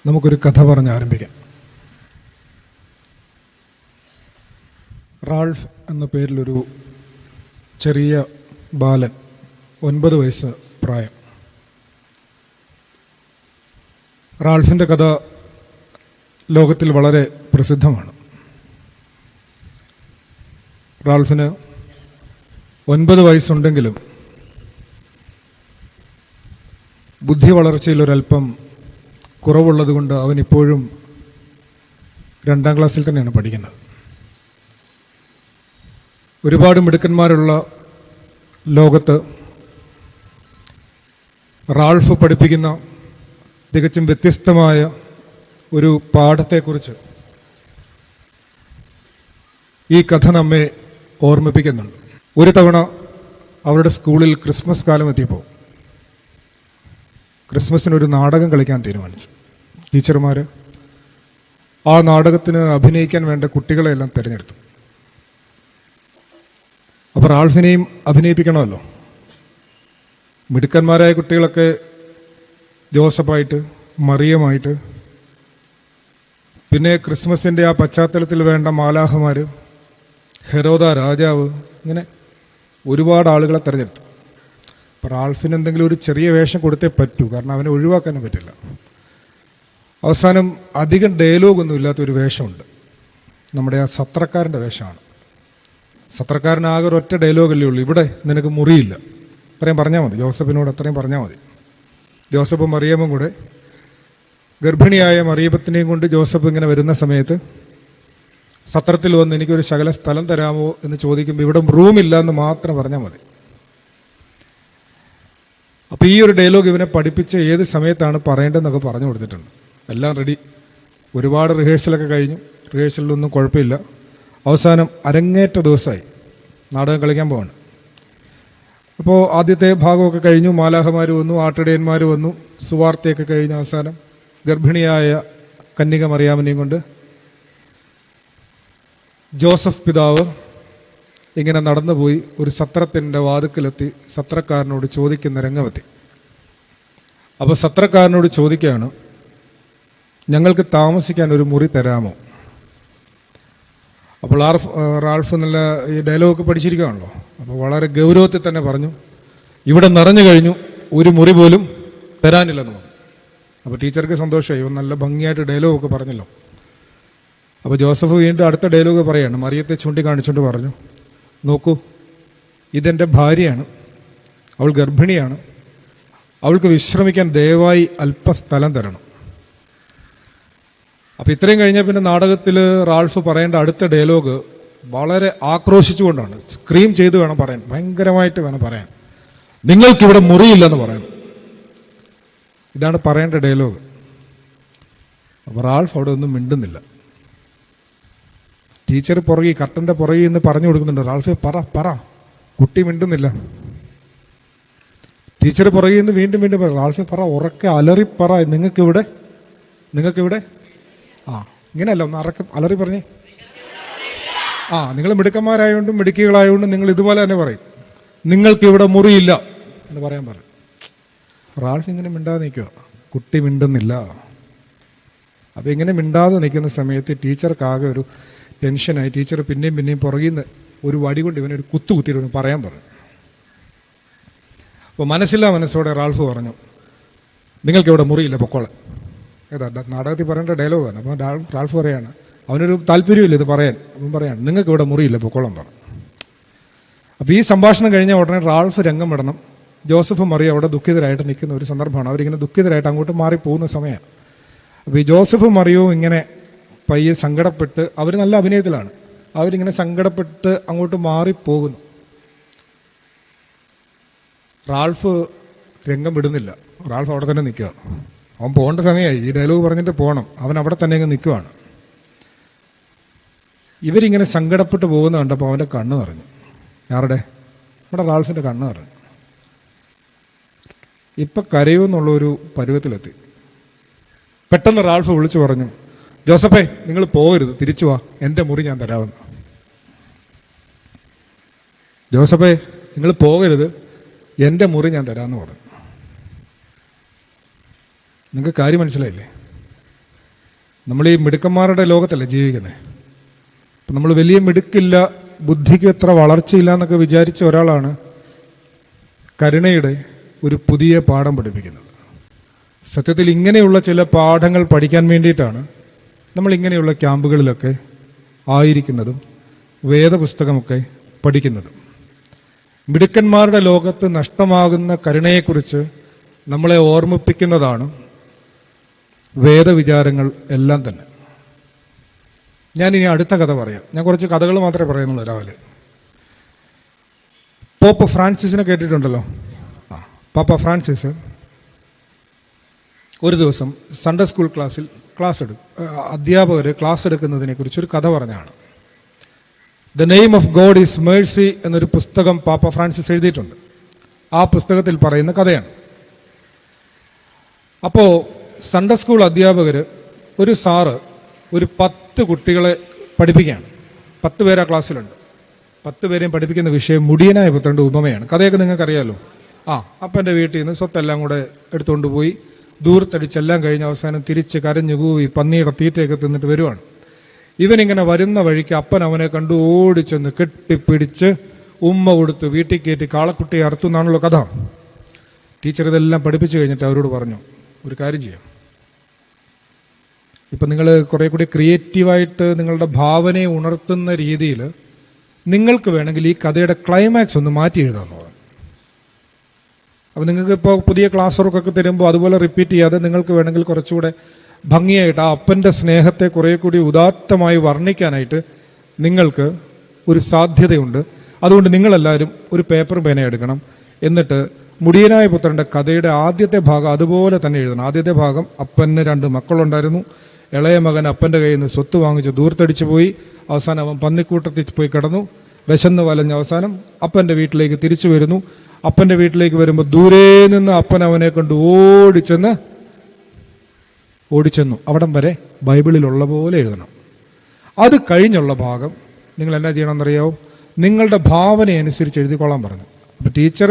നമുക്കൊരു കഥ പറഞ്ഞ് ആരംഭിക്കാം. റാൾഫ് എന്ന പേരിലൊരു ചെറിയ ബാലൻ, 9 വയസ്സ് പ്രായം. റാൾഫിൻ്റെ കഥ ലോകത്തിൽ വളരെ പ്രസിദ്ധമാണ്. റാൾഫിന് 9 വയസ്സുണ്ടെങ്കിലും ബുദ്ധി വളർച്ചയിലൊരല്പം കുറവുള്ളതുകൊണ്ട് അവനിപ്പോഴും 2ാം ക്ലാസ്സിൽ തന്നെയാണ് പഠിക്കുന്നത്. ഒരുപാട് മിടുക്കന്മാരുള്ള ലോകത്ത് റാൾഫ് പഠിപ്പിക്കുന്ന തികച്ചും വ്യത്യസ്തമായ ഒരു പാഠത്തെക്കുറിച്ച് ഈ കഥ നമ്മെ ഓർമ്മിപ്പിക്കുന്നുണ്ട്. ഒരു തവണ അവരുടെ സ്കൂളിൽ ക്രിസ്മസ് കാലം എത്തിയപ്പോൾ ക്രിസ്മസിനൊരു നാടകം കളിക്കാൻ തീരുമാനിച്ചു. ടീച്ചർമാർ ആ നാടകത്തിന് അഭിനയിക്കാൻ വേണ്ട കുട്ടികളെല്ലാം തിരഞ്ഞെടുത്തു. അപ്പോൾ റാൾഫിനെയും അഭിനയിപ്പിക്കണമല്ലോ. മിടുക്കന്മാരായ കുട്ടികളൊക്കെ ജോസഫായിട്ട്, മറിയമായിട്ട്, പിന്നെ ക്രിസ്മസിൻ്റെ ആ പശ്ചാത്തലത്തിൽ വേണ്ട മാലാഹമാർ, ഹെരോദ രാജാവ്, ഇങ്ങനെ ഒരുപാട് ആളുകളെ തിരഞ്ഞെടുത്തു. അപ്പോൾ റാൾഫിന് എന്തെങ്കിലും ഒരു ചെറിയ വേഷം കൊടുത്തേ പറ്റൂ, കാരണം അവനെ ഒഴിവാക്കാനും പറ്റില്ല. അവസാനം അധികം ഡയലോഗൊന്നും ഇല്ലാത്തൊരു വേഷമുണ്ട്. നമ്മുടെ ആ സത്രക്കാരൻ്റെ വേഷമാണ്. സത്രക്കാരനാകെ ഒരൊറ്റ ഡയലോഗല്ലേ ഉള്ളൂ, ഇവിടെ നിനക്ക് മുറിയില്ല, അത്രയും പറഞ്ഞാൽ മതി. ജോസഫിനോട് അത്രയും പറഞ്ഞാൽ മതി. ജോസഫും മറിയമ്മും കൂടെ, ഗർഭിണിയായ മറിയപ്പത്തിനെയും കൊണ്ട് ജോസഫ് ഇങ്ങനെ വരുന്ന സമയത്ത് സത്രത്തിൽ വന്ന് എനിക്കൊരു ശകല സ്ഥലം തരാമോ എന്ന് ചോദിക്കുമ്പോൾ ഇവിടെ റൂമില്ല എന്ന് മാത്രം പറഞ്ഞാൽ മതി. അപ്പോൾ ഈ ഒരു ഡയലോഗ് ഇവനെ പഠിപ്പിച്ച് ഏത് സമയത്താണ് പറയേണ്ടതെന്നൊക്കെ പറഞ്ഞു കൊടുത്തിട്ടുണ്ട്. എല്ലാം റെഡി. ഒരുപാട് റിഹേഴ്സലൊക്കെ കഴിഞ്ഞു. റിഹേഴ്സലിലൊന്നും കുഴപ്പമില്ല. അവസാനം അരങ്ങേറ്റ ദിവസമായി, നാടകം കളിക്കാൻ പോവാണ്. അപ്പോൾ ആദ്യത്തെ ഭാഗമൊക്കെ കഴിഞ്ഞു. മാലാഹമാർ വന്നു, ആട്ടിടയന്മാർ വന്നു, സുവാർത്തയൊക്കെ കഴിഞ്ഞ് അവസാനം ഗർഭിണിയായ കന്യക മറിയാമിനെയും കൊണ്ട് ജോസഫ് പിതാവ് ഇങ്ങനെ നടന്നുപോയി ഒരു സത്രത്തിൻ്റെ വാതിക്കലെത്തി സത്രക്കാരനോട് ചോദിക്കുന്ന രംഗമെത്തി. അപ്പോൾ സത്രക്കാരനോട് ചോദിക്കുകയാണ്, ഞങ്ങൾക്ക് താമസിക്കാൻ ഒരു മുറി തരാമോ? അപ്പോൾ റാൾഫ് നല്ല ഈ ഡയലോഗൊക്കെ പഠിച്ചിരിക്കുകയാണല്ലോ. അപ്പോൾ വളരെ ഗൗരവത്തിൽ തന്നെ പറഞ്ഞു, ഇവിടെ നിറഞ്ഞു കഴിഞ്ഞു, ഒരു മുറി പോലും തരാനില്ലെന്ന് പറഞ്ഞു. അപ്പോൾ ടീച്ചർക്ക് സന്തോഷമായി, ഇവൻ നല്ല ഭംഗിയായിട്ട് ഡയലോഗൊക്കെ പറഞ്ഞല്ലോ. അപ്പോൾ ജോസഫ് വീണ്ടും അടുത്ത ഡയലോഗ് പറയാണ്. മറിയത്തെ ചൂണ്ടിക്കാണിച്ചുകൊണ്ട് പറഞ്ഞു, നോക്കൂ, ഇതെൻ്റെ ഭാര്യയാണ്, അവൾ ഗർഭിണിയാണ്, അവൾക്ക് വിശ്രമിക്കാൻ ദയവായി അല്പസ്ഥലം തരണം. അപ്പോൾ ഇത്രയും കഴിഞ്ഞാൽ പിന്നെ നാടകത്തിൽ റാൾഫ് പറയേണ്ട അടുത്ത ഡയലോഗ് വളരെ ആക്രോശിച്ചുകൊണ്ടാണ്, സ്ക്രീം ചെയ്ത് വേണം പറയാൻ, ഭയങ്കരമായിട്ട് വേണം പറയാൻ. നിങ്ങൾക്കിവിടെ മുറിയില്ലെന്ന് പറയണം. ഇതാണ് പറയേണ്ട ഡയലോഗ്. അപ്പോൾ റാൾഫ് അവിടെ ഒന്നും മിണ്ടുന്നില്ല. ടീച്ചർ പുറകെ, കർട്ടൻ്റെ പുറകിൽ നിന്ന് പറഞ്ഞു കൊടുക്കുന്നുണ്ട്, റാൾഫെ പറ. കുട്ടി മിണ്ടുന്നില്ല. ടീച്ചർ പുറകിൽ നിന്ന് വീണ്ടും പറ, റാൾഫെ പറ, ഉറക്കെ അലറി പറ, നിങ്ങൾക്കിവിടെ ഇങ്ങനെയല്ല, ഒന്ന് അലറി പറഞ്ഞേ. നിങ്ങൾ മിടുക്കന്മാരായതുകൊണ്ടും മിടുക്കികളായതുകൊണ്ടും നിങ്ങൾ ഇതുപോലെ തന്നെ പറയും, നിങ്ങൾക്കിവിടെ മുറിയില്ല എന്ന് പറയാൻ പറയും. റാൾഫ് ഇങ്ങനെ മിണ്ടാതെ നിൽക്കുക, കുട്ടി മിണ്ടുന്നില്ല. അപ്പോൾ ഇങ്ങനെ മിണ്ടാതെ നിൽക്കുന്ന സമയത്ത് ടീച്ചർക്കാകെ ഒരു ടെൻഷനായി. ടീച്ചർ പിന്നെയും പുറകിൽ നിന്ന് ഒരു വടി കൊണ്ട് ഇവനൊരു കുത്തിയിട്ട് പറയാൻ പറഞ്ഞു. അപ്പോൾ മനസ്സില്ലാ മനസ്സോടെ റാൾഫ് പറഞ്ഞു, നിങ്ങൾക്കിവിടെ മുറിയില്ല, പൊക്കോളെ. ഏതാ നാടകത്തിൽ പറയേണ്ട ഡയലോഗാണ്. അപ്പോൾ റാൾഫ് പറയാണ്, അവനൊരു താല്പര്യമില്ല ഇത് പറയാൻ. അവൻ പറയാണ്, നിങ്ങൾക്കിവിടെ മുറിയില്ല, പൊക്കോളം പറഞ്ഞു. അപ്പോൾ ഈ സംഭാഷണം കഴിഞ്ഞ ഉടനെ റാൾഫ് രംഗം വിടണം. ജോസഫ് മറിയ അവിടെ ദുഃഖിതരായിട്ട് നിൽക്കുന്ന ഒരു സന്ദർഭമാണ്. അവരിങ്ങനെ ദുഃഖിതരായിട്ട് അങ്ങോട്ട് മാറിപ്പോകുന്ന സമയമാണ്. അപ്പോൾ ഈ ജോസഫ് മറിയവും ഇങ്ങനെ പയ്യെ സങ്കടപ്പെട്ട്, അവർ നല്ല അഭിനയത്തിലാണ്, അവരിങ്ങനെ സങ്കടപ്പെട്ട് അങ്ങോട്ട് മാറിപ്പോകുന്നു. റാൾഫ് രംഗം വിടുന്നില്ല. റാൾഫ് അവിടെ തന്നെ നിൽക്കുകയാണ്. അവൻ പോകേണ്ട സമയമായി, ഈ ഡയലോഗ് പറഞ്ഞിട്ട് പോകണം. അവൻ അവിടെ തന്നെ അങ്ങ് നിൽക്കുകയാണ്. ഇവരിങ്ങനെ സങ്കടപ്പെട്ട് പോകുന്ന കണ്ടപ്പോൾ അവൻ്റെ കണ്ണ് നിറഞ്ഞു. ആരുടെ? നമ്മുടെ റാൾഫിൻ്റെ കണ്ണ് നിറഞ്ഞു. ഇപ്പം കരയുമെന്നുള്ളൊരു പരുവത്തിലെത്തി. പെട്ടെന്ന് റാൾഫ് വിളിച്ചു പറഞ്ഞു, ജോസഫേ, നിങ്ങൾ പോകരുത്, തിരിച്ചു വാ, എൻ്റെ മുറി ഞാൻ തരാമെന്ന്. ജോസഫേ, നിങ്ങൾ പോകരുത്, എൻ്റെ മുറി ഞാൻ തരാമെന്ന് പറഞ്ഞു. നിങ്ങൾക്ക് കാര്യം മനസ്സിലായില്ലേ? നമ്മൾ ഈ മിടുക്കന്മാരുടെ ലോകത്തല്ലേ ജീവിക്കുന്നത്. അപ്പം നമ്മൾ വലിയ മിടുക്കില്ല, ബുദ്ധിക്ക് എത്ര വളർച്ചയില്ല എന്നൊക്കെ വിചാരിച്ച ഒരാളാണ് കരുണയുടെ ഒരു പുതിയ പാഠം പഠിപ്പിക്കുന്നത്. സത്യത്തിൽ ഇങ്ങനെയുള്ള ചില പാഠങ്ങൾ പഠിക്കാൻ വേണ്ടിയിട്ടാണ് നമ്മൾ ഇങ്ങനെയുള്ള ക്യാമ്പുകളിലൊക്കെ ആയിരിക്കുന്നതും വേദപുസ്തകമൊക്കെ പഠിക്കുന്നതും. മിടുക്കന്മാരുടെ ലോകത്ത് നഷ്ടമാകുന്ന കരുണയെക്കുറിച്ച് നമ്മളെ ഓർമ്മിപ്പിക്കുന്നതാണ് വേദവിചാരങ്ങൾ എല്ലാം തന്നെ. ഞാനിനി അടുത്ത കഥ പറയാം. ഞാൻ കുറച്ച് കഥകൾ മാത്രമേ പറയുന്നുള്ളൂ രാവിലെ. പോപ്പ് ഫ്രാൻസിസിനെ കേട്ടിട്ടുണ്ടല്ലോ. പാപ്പ ഫ്രാൻസിസ് ഒരു ദിവസം സൺഡേ സ്കൂൾ ക്ലാസ്സിൽ അധ്യാപകർ ക്ലാസ് എടുക്കുന്നതിനെ കുറിച്ചൊരു കഥ പറഞ്ഞാണ്. The name of God is Mercy എന്നൊരു പുസ്തകം പാപ്പ ഫ്രാൻസിസ് എഴുതിയിട്ടുണ്ട്. ആ പുസ്തകത്തിൽ പറയുന്ന കഥയാണ്. അപ്പോൾ സൺഡേ സ്കൂൾ അധ്യാപകർ ഒരു സാറ് ഒരു 10 കുട്ടികളെ പഠിപ്പിക്കുകയാണ്. 10 പേര് ആ ക്ലാസ്സിലുണ്ട്. 10 പേരെയും പഠിപ്പിക്കുന്ന വിഷയം മുടിയനായ പുത്രൻ്റെ ഉപമയാണ്. കഥയൊക്കെ നിങ്ങൾക്ക് അറിയാമല്ലോ. അപ്പൻ്റെ വീട്ടിൽ നിന്ന് സ്വത്തെല്ലാം കൂടെ എടുത്തുകൊണ്ട് പോയി ദൂരത്തടിച്ചെല്ലാം കഴിഞ്ഞ് അവസാനം തിരിച്ച് കരഞ്ഞു കൂവി പന്നിയുടെ തീറ്റയൊക്കെ തിന്നിട്ട് വരുവാണ്. ഇവനിങ്ങനെ വരുന്ന വഴിക്ക് അപ്പൻ അവനെ കണ്ടു ഓടിച്ചെന്ന് കെട്ടിപ്പിടിച്ച് ഉമ്മ കൊടുത്ത് വീട്ടിൽ കയറ്റി കാളക്കുട്ടിയെ അറുത്തു എന്നാണല്ലോ കഥ. ടീച്ചർ ഇതെല്ലാം പഠിപ്പിച്ചു കഴിഞ്ഞിട്ട് അവരോട് പറഞ്ഞു, ഒരു കാര്യം ചെയ്യാം, ഇപ്പം നിങ്ങൾ കുറേ കൂടി ക്രിയേറ്റീവായിട്ട് നിങ്ങളുടെ ഭാവനയെ ഉണർത്തുന്ന രീതിയിൽ നിങ്ങൾക്ക് വേണമെങ്കിൽ ഈ കഥയുടെ ക്ലൈമാക്സ് ഒന്ന് മാറ്റി എഴുതാമെന്ന് പറഞ്ഞു. അപ്പോൾ നിങ്ങൾക്ക് ഇപ്പോൾ പുതിയ ക്ലാസ് വർക്കൊക്കെ തരുമ്പോൾ അതുപോലെ റിപ്പീറ്റ് ചെയ്യാതെ നിങ്ങൾക്ക് വേണമെങ്കിൽ കുറച്ചുകൂടെ ഭംഗിയായിട്ട് ആ അപ്പൻ്റെ സ്നേഹത്തെ കുറേ കൂടി ഉദാത്തമായി വർണ്ണിക്കാനായിട്ട് നിങ്ങൾക്ക് ഒരു സാധ്യതയുണ്ട്. അതുകൊണ്ട് നിങ്ങളെല്ലാവരും ഒരു പേപ്പറും പേന എടുക്കണം. എന്നിട്ട് മുടിയനായ പുത്രൻ്റെ കഥയുടെ ആദ്യത്തെ ഭാഗം അതുപോലെ തന്നെ എഴുതണം. ആദ്യത്തെ ഭാഗം അപ്പന് 2 മക്കളുണ്ടായിരുന്നു. ഇളയ മകൻ അപ്പൻ്റെ കയ്യിൽ നിന്ന് സ്വത്ത് വാങ്ങിച്ച് ദൂരത്തടിച്ചു പോയി. അവസാനം അവൻ പന്നിക്കൂട്ടത്തിൽ പോയി കിടന്നു. വിശന്ന് വലഞ്ഞ അവസാനം അപ്പൻ്റെ വീട്ടിലേക്ക് തിരിച്ചു വരുന്നു. അപ്പൻ്റെ വീട്ടിലേക്ക് വരുമ്പോൾ ദൂരെ നിന്ന് അപ്പൻ അവനെ കൊണ്ട് ഓടിച്ചെന്നു. അവിടം വരെ ബൈബിളിലുള്ള പോലെ എഴുതണം. അത് കഴിഞ്ഞുള്ള ഭാഗം നിങ്ങൾ എന്നാ ചെയ്യണമെന്നറിയാവോ? നിങ്ങളുടെ ഭാവന അനുസരിച്ച് എഴുതിക്കൊള്ളാൻ പറഞ്ഞു. അപ്പോൾ ടീച്ചർ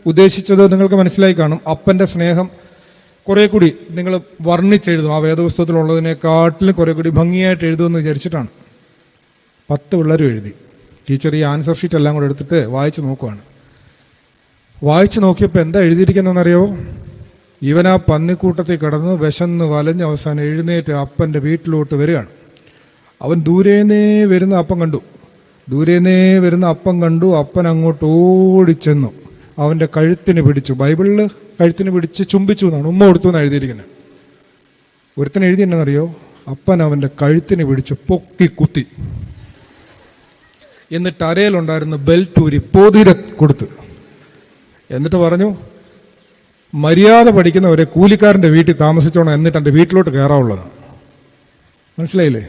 ഉദ്ദേശിച്ചത് നിങ്ങൾക്ക് മനസ്സിലായി കാണും. അപ്പൻ്റെ സ്നേഹം കുറേ കൂടി നിങ്ങൾ വർണ്ണിച്ചെഴുതും. ആ വേദപുസ്തകത്തിലുള്ളതിനെക്കാട്ടിലും കുറേ കൂടി ഭംഗിയായിട്ട് എഴുതുമെന്ന് വിചാരിച്ചിട്ടാണ്. 10 പിള്ളേരും എഴുതി. ടീച്ചർ ഈ ആൻസർ ഷീറ്റ് എല്ലാം കൂടെ എടുത്തിട്ട് വായിച്ച് നോക്കുവാണ്. വായിച്ച് നോക്കിയപ്പോൾ എന്താ എഴുതിയിരിക്കുന്നതെന്നറിയാവോ? ഇവനാ പന്നിക്കൂട്ടത്തിൽ കിടന്ന് വിശന്ന് വലഞ്ഞ് അവസാനം എഴുന്നേറ്റ് അപ്പൻ്റെ വീട്ടിലോട്ട് വരികയാണ്. അവൻ ദൂരേന്നേ വരുന്ന അപ്പം കണ്ടു. അപ്പൻ അങ്ങോട്ട് ഓടിച്ചെന്നു അവൻ്റെ കഴുത്തിന് പിടിച്ചു. ബൈബിളിൽ കഴുത്തിന് പിടിച്ച് ചുംബിച്ചു എന്നാണ്, ഉമ്മ കൊടുത്തു എന്നാണ് എഴുതിയിരിക്കുന്നത്. ഒരുത്തൻ എഴുതി എന്നറിയോ? അപ്പൻ അവൻ്റെ കഴുത്തിന് പിടിച്ച് പൊക്കി കുത്തി. എന്നിട്ട് അരയിലുണ്ടായിരുന്ന ബെൽറ്റ് ഊരി പോതിര കൊടുത്ത്. എന്നിട്ട് പറഞ്ഞു, മര്യാദ പഠിക്കുന്നവരെ കൂലിക്കാരൻ്റെ വീട്ടിൽ താമസിച്ചോണം, എന്നിട്ട് എൻ്റെ വീട്ടിലോട്ട് കയറാവുള്ളത്. മനസ്സിലായില്ലേ?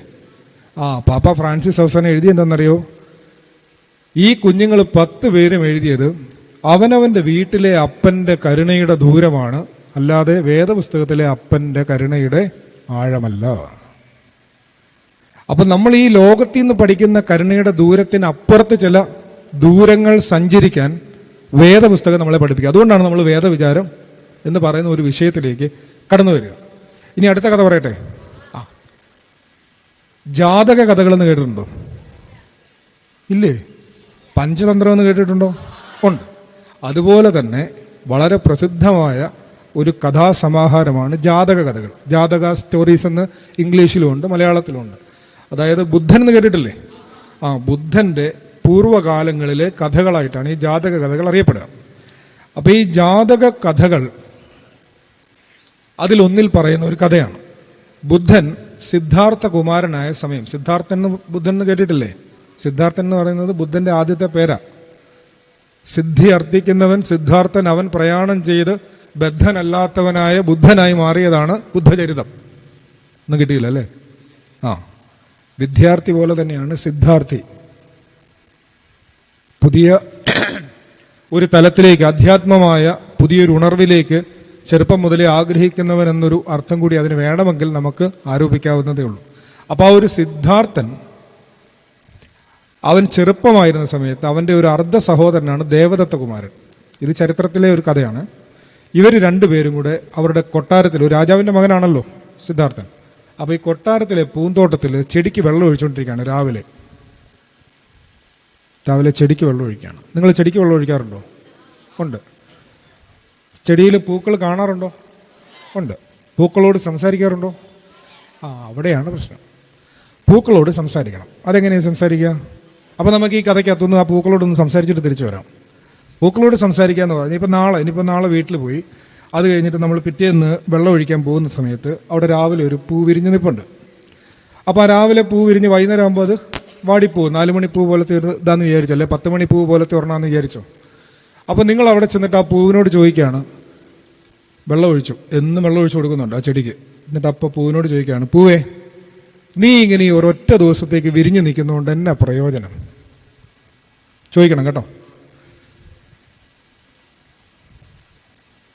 പാപ്പ ഫ്രാൻസിസ് അവസാനം എഴുതി എന്താണെന്നറിയോ? ഈ കുഞ്ഞുങ്ങൾ 10 പേരും എഴുതിയത് അവനവൻ്റെ വീട്ടിലെ അപ്പൻ്റെ കരുണയുടെ ദൂരമാണ്, അല്ലാതെ വേദപുസ്തകത്തിലെ അപ്പൻ്റെ കരുണയുടെ ആഴമല്ല. അപ്പം നമ്മൾ ഈ ലോകത്തിൽ നിന്ന് പഠിക്കുന്ന കരുണയുടെ ദൂരത്തിന് അപ്പുറത്ത് ചില ദൂരങ്ങൾ സഞ്ചരിക്കാൻ വേദപുസ്തകം നമ്മളെ പഠിപ്പിക്കുക. അതുകൊണ്ടാണ് നമ്മൾ വേദവിചാരം എന്ന് പറയുന്ന ഒരു വിഷയത്തിലേക്ക് കടന്നു വരിക. ഇനി അടുത്ത കഥ പറയട്ടെ. ജാതക കഥകളെന്ന് കേട്ടിട്ടുണ്ടോ? ഇല്ലേ? പഞ്ചതന്ത്രം എന്ന് കേട്ടിട്ടുണ്ടോ? ഉണ്ട്. അതുപോലെ തന്നെ വളരെ പ്രസിദ്ധമായ ഒരു കഥാസമാഹാരമാണ് ജാതക കഥകൾ. ജാതക സ്റ്റോറീസ് എന്ന് ഇംഗ്ലീഷിലുമുണ്ട്, മലയാളത്തിലുമുണ്ട്. അതായത് ബുദ്ധൻ എന്ന് കേട്ടിട്ടില്ലേ? ബുദ്ധൻ്റെ പൂർവ്വകാലങ്ങളിലെ കഥകളായിട്ടാണ് ഈ ജാതക കഥകൾ അറിയപ്പെടുക. അപ്പോൾ ഈ ജാതക കഥകൾ അതിലൊന്നിൽ പറയുന്ന ഒരു കഥയാണ്. ബുദ്ധൻ സിദ്ധാർത്ഥ കുമാരനായ സമയം. സിദ്ധാർത്ഥൻ എന്ന് ബുദ്ധൻ എന്ന് കേട്ടിട്ടില്ലേ? സിദ്ധാർത്ഥൻ എന്ന് പറയുന്നത് ബുദ്ധൻ്റെ ആദ്യത്തെ പേരാ. സിദ്ധി അർത്ഥിക്കുന്നവൻ സിദ്ധാർത്ഥൻ. അവൻ പ്രയാണം ചെയ്ത് ബദ്ധനല്ലാത്തവനായ ബുദ്ധനായി മാറിയതാണ് ബുദ്ധചരിതം. ഒന്നും കിട്ടിയില്ല അല്ലേ? വിദ്യാർത്ഥി പോലെ തന്നെയാണ് സിദ്ധാർത്ഥി. പുതിയ ഒരു തലത്തിലേക്ക്, അധ്യാത്മമായ പുതിയൊരു ഉണർവിലേക്ക് ചെറുപ്പം മുതലേ ആഗ്രഹിക്കുന്നവൻ എന്നൊരു അർത്ഥം കൂടി അതിന് വേണമെങ്കിൽ നമുക്ക് ആരോപിക്കാവുന്നതേ ഉള്ളൂ. അപ്പോൾ ആ ഒരു സിദ്ധാർത്ഥൻ, അവൻ ചെറുപ്പമായിരുന്ന സമയത്ത് അവൻ്റെ ഒരു അർദ്ധ സഹോദരനാണ് ദേവദത്ത കുമാരൻ. ഇത് ചരിത്രത്തിലെ ഒരു കഥയാണ്. ഇവർ 2 പേരും കൂടെ അവരുടെ കൊട്ടാരത്തിൽ, ഒരു രാജാവിൻ്റെ മകനാണല്ലോ സിദ്ധാർത്ഥൻ, അപ്പോൾ ഈ കൊട്ടാരത്തിലെ പൂന്തോട്ടത്തിൽ ചെടിക്ക് വെള്ളം ഒഴിച്ചുകൊണ്ടിരിക്കുകയാണ് രാവിലെ ചെടിക്ക് വെള്ളം ഒഴിക്കുകയാണ്. നിങ്ങൾ ചെടിക്ക് വെള്ളം ഒഴിക്കാറുണ്ടോ? ഉണ്ട്. ചെടിയിൽ പൂക്കൾ കാണാറുണ്ടോ? ഉണ്ട്. പൂക്കളോട് സംസാരിക്കാറുണ്ടോ? അവിടെയാണ് പ്രശ്നം. പൂക്കളോട് സംസാരിക്കണം. അതെങ്ങനെയാണ് സംസാരിക്കുക? അപ്പോൾ നമുക്ക് ഈ കഥയ്ക്കകത്തൊന്ന് ആ പൂക്കളോടൊന്ന് സംസാരിച്ചിട്ട് തിരിച്ചു വരാം. പൂക്കളോട് സംസാരിക്കുക എന്ന് പറഞ്ഞാൽ ഇനിയിപ്പോൾ നാളെ വീട്ടിൽ പോയി അത് കഴിഞ്ഞിട്ട് നമ്മൾ പിറ്റേന്ന് വെള്ളം ഒഴിക്കാൻ പോകുന്ന സമയത്ത് അവിടെ രാവിലെ ഒരു പൂ വിരിഞ്ഞ് നിൽപ്പുണ്ട്. അപ്പോൾ ആ രാവിലെ പൂ വിരിഞ്ഞ് വൈകുന്നേരം ആകുമ്പോൾ അത് വാടിപ്പോവും. 4 മണി പൂ പോലത്തെ ഇതാന്ന് വിചാരിച്ചോ, അല്ലെ 10 മണി പൂ പോലത്തെ ഒരെണ്ണാന്ന് വിചാരിച്ചോ. അപ്പോൾ നിങ്ങൾ അവിടെ ചെന്നിട്ട് ആ പൂവിനോട് ചോദിക്കുകയാണ്, വെള്ളം ഒഴിച്ചു, എന്നും വെള്ളം ഒഴിച്ചു കൊടുക്കുന്നുണ്ട് ആ ചെടിക്ക്. എന്നിട്ട് അപ്പോൾ പൂവിനോട് ചോദിക്കുകയാണ്, പൂവേ നീ ഇങ്ങനെ ഈ ഒരൊറ്റ ദിവസത്തേക്ക് വിരിഞ്ഞ് നിൽക്കുന്നതുകൊണ്ട് എന്നാ പ്രയോജനം? ചോദിക്കണം കേട്ടോ.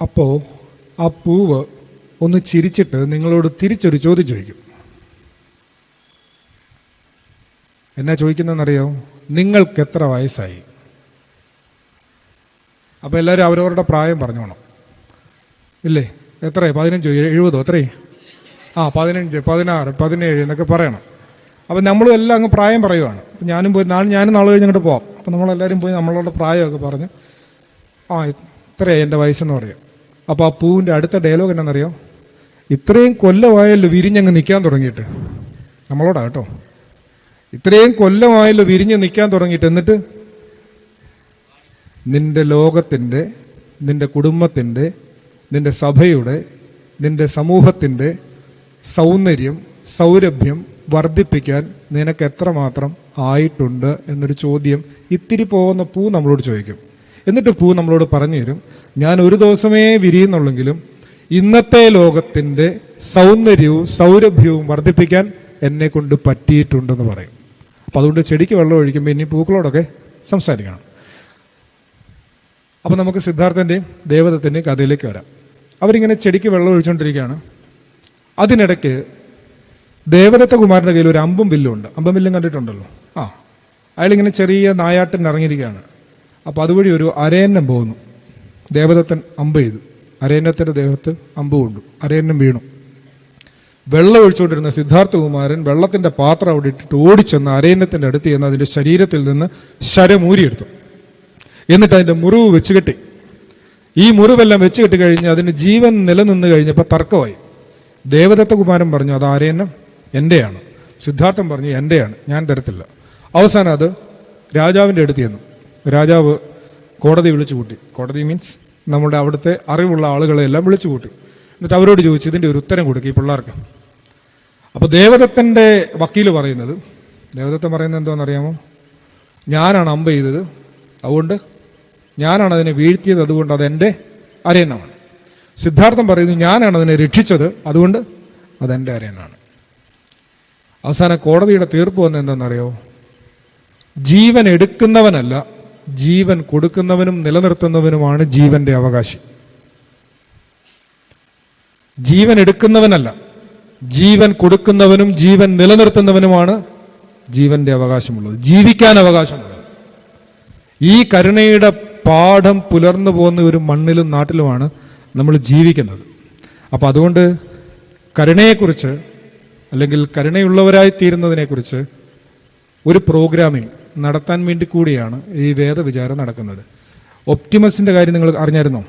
അപ്പോൾ ആ പൂവ് ഒന്ന് ചിരിച്ചിട്ട് നിങ്ങളോട് തിരിച്ചൊരു ചോദ്യം ചോദിക്കും. എന്നാ ചോദിക്കുന്നതെന്നറിയോ? നിങ്ങൾക്ക് എത്ര വയസ്സായി? അപ്പോൾ എല്ലാവരും അവരവരുടെ പ്രായം പറഞ്ഞോണം, ഇല്ലേ? എത്രയായി? 15, 70, എത്രയായി? 15, 16, 17 എന്നൊക്കെ പറയണം. അപ്പം നമ്മളും എല്ലാം അങ്ങ് പ്രായം പറയുവാണ്. ഞാനും നാളെ കഴിഞ്ഞ് അങ്ങോട്ട് പോവാം. അപ്പം നമ്മളെല്ലാവരും പോയി നമ്മളുടെ പ്രായമൊക്കെ പറഞ്ഞ് ഇത്രയായി എൻ്റെ വയസ്സെന്ന് പറയും. അപ്പോൾ ആ പൂവിൻ്റെ അടുത്ത ഡയലോഗ് എന്നാണെന്നറിയോ? ഇത്രയും കൊല്ലമായല്ലോ വിരിഞ്ഞങ്ങ് നിൽക്കാൻ തുടങ്ങിയിട്ട്. നമ്മളോടാ കേട്ടോ. ഇത്രയും കൊല്ലമായല്ലോ വിരിഞ്ഞ് നിൽക്കാൻ തുടങ്ങിയിട്ട്. എന്നിട്ട് നിന്റെ ലോകത്തിൻ്റെ, നിന്റെ കുടുംബത്തിൻ്റെ, നിന്റെ സഭയുടെ, നിന്റെ സമൂഹത്തിൻ്റെ സൗന്ദര്യം, സൗരഭ്യം വർദ്ധിപ്പിക്കാൻ നിനക്ക് എത്രമാത്രം ആയിട്ടുണ്ട് എന്നൊരു ചോദ്യം ഇത്തിരി പോകുന്ന പൂ നമ്മളോട് ചോദിക്കും. എന്നിട്ട് പൂ നമ്മളോട് പറഞ്ഞു തരും, ഞാൻ ഒരു ദിവസമേ വിരിയുന്നുള്ളെങ്കിലും ഇന്നത്തെ ലോകത്തിൻ്റെ സൗന്ദര്യവും സൗരഭ്യവും വർദ്ധിപ്പിക്കാൻ എന്നെ കൊണ്ട് പറ്റിയിട്ടുണ്ടെന്ന് പറയും. അപ്പം അതുകൊണ്ട് ചെടിക്ക് വെള്ളം ഒഴിക്കുമ്പോൾ ഇനി പൂക്കളോടൊക്കെ സംസാരിക്കണം. അപ്പം നമുക്ക് സിദ്ധാർത്ഥൻ്റെയും ദേവദത്തിൻ്റെയും കഥയിലേക്ക് വരാം. അവരിങ്ങനെ ചെടിക്ക് വെള്ളം ഒഴിച്ചുകൊണ്ടിരിക്കുകയാണ്. അതിനിടയ്ക്ക് ദേവദത്ത കുമാരൻ്റെ കയ്യിൽ ഒരു അമ്പും വില്ലും ഉണ്ട്. അമ്പും വില്ലും കണ്ടിട്ടുണ്ടല്ലോ. അയാളിങ്ങനെ ചെറിയ നായാട്ടിന് ഇറങ്ങിയിരിക്കുകയാണ്. അപ്പോൾ അതുവഴി ഒരു അരയന്നം പോകുന്നു. ദേവദത്തൻ അമ്പ് ചെയ്തു. അരയന്നത്തിൻ്റെ ദേഹത്ത് അമ്പ് കൊണ്ടു. അരയന്നം വീണു. വെള്ളം ഒഴിച്ചുകൊണ്ടിരുന്ന സിദ്ധാർത്ഥകുമാരൻ വെള്ളത്തിൻ്റെ പാത്രം അവിടെ ഇട്ടിട്ട് ഓടിച്ചെന്ന് അരയന്നത്തിൻ്റെ അടുത്ത് ചെന്ന് അതിൻ്റെ ശരീരത്തിൽ നിന്ന് ശരമൂരിയെടുത്തു. എന്നിട്ട് അതിൻ്റെ മുറിവ് വെച്ച് കെട്ടി. ഈ മുറിവെല്ലാം വെച്ച് കെട്ടി കഴിഞ്ഞ് അതിന് ജീവൻ നിലനിന്ന് കഴിഞ്ഞപ്പോൾ തർക്കമായി. ദേവദത്തകുമാരൻ പറഞ്ഞു, അത് അരയന്നം എൻ്റെയാണ്. സിദ്ധാർത്ഥൻ പറഞ്ഞു, എൻ്റെയാണ്, ഞാൻ തരത്തില്ല. അവസാനം അത് രാജാവിൻ്റെ അടുത്ത് ചെന്നു. രാജാവ് കോടതി വിളിച്ചു കൂട്ടി. കോടതി മീൻസ് നമ്മുടെ അവിടുത്തെ അറിവുള്ള ആളുകളെല്ലാം വിളിച്ചു കൂട്ടി. എന്നിട്ട് അവരോട് ചോദിച്ചു, ഇതിൻ്റെ ഒരു ഉത്തരം കൊടുക്കുക ഈ പിള്ളേർക്ക്. അപ്പോൾ ദേവദത്തൻ്റെ വക്കീൽ പറയുന്നത്, ദേവദത്തൻ പറയുന്നത് എന്താണെന്നറിയാമോ? ഞാനാണ് അമ്പ് ചെയ്തത്, അതുകൊണ്ട് ഞാനാണ് അതിനെ വീഴ്ത്തിയത്, അതുകൊണ്ട് അതെൻ്റെ അരയന്നമാണ്. സിദ്ധാർത്ഥൻ പറയുന്നു, ഞാനാണ് അതിനെ രക്ഷിച്ചത്, അതുകൊണ്ട് അതെൻ്റെ അരയനാണ്. അവസാനം കോടതിയുടെ തീർപ്പ് വന്നത് എന്താണെന്നറിയോ? ജീവൻ എടുക്കുന്നവനല്ല, ജീവൻ കൊടുക്കുന്നവനും നിലനിർത്തുന്നവനുമാണ് ജീവന്റെ അവകാശി. ജീവൻ എടുക്കുന്നവനല്ല, ജീവൻ കൊടുക്കുന്നവനും ജീവൻ നിലനിർത്തുന്നവനുമാണ് ജീവന്റെ അവകാശമുള്ളത്, ജീവിക്കാൻ അവകാശമുള്ളത്. ഈ കരുണയുടെ പാഠം പുലർന്നു പോകുന്ന ഒരു മണ്ണിലും നാട്ടിലുമാണ് നമ്മൾ ജീവിക്കുന്നത്. അപ്പം അതുകൊണ്ട് കരുണയെക്കുറിച്ച് അല്ലെങ്കിൽ കരുണയുള്ളവരായി തീരുന്നതിനെക്കുറിച്ച് ഒരു പ്രോഗ്രാമിംഗ് നടത്താൻ വേണ്ടി കൂടിയാണ് ഈ വേദവിചാരം നടക്കുന്നത്. ഒപ്റ്റിമസിന്റെ കാര്യം നിങ്ങൾ അറിഞ്ഞായിരുന്നോ?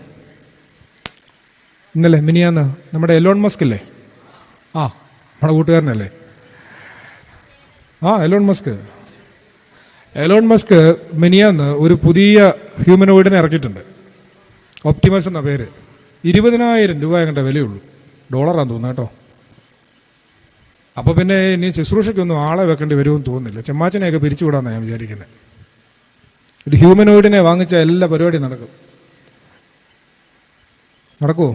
ഇന്നലെ മിനിയാന്ന് നമ്മുടെ എലോൺ മസ്ക് ഇല്ലേ? നമ്മുടെ കൂട്ടുകാരനല്ലേ? എലോൺ മസ്ക് മിനിയാന്ന് ഒരു പുതിയ ഹ്യൂമനോയിഡിനെ ഇറക്കിയിട്ടുണ്ട്. ഒപ്റ്റിമസ് എന്ന പേര്. 20,000 രൂപ കണ്ട വിലയുള്ളൂ. ഡോളറാന്ന് തോന്നുന്നു കേട്ടോ. അപ്പോൾ പിന്നെ ഇനി ശുശ്രൂഷയ്ക്കൊന്നും ആളെ വെക്കേണ്ടി വരുമെന്ന് തോന്നുന്നില്ല. ചെമ്മാച്ചനെയൊക്കെ പിരിച്ചുവിടാമെന്നാണ് ഞാൻ വിചാരിക്കുന്നത്. ഒരു ഹ്യൂമനോയിഡിനെ വാങ്ങിച്ച എല്ലാ പരിപാടിയും നടക്കുമോ?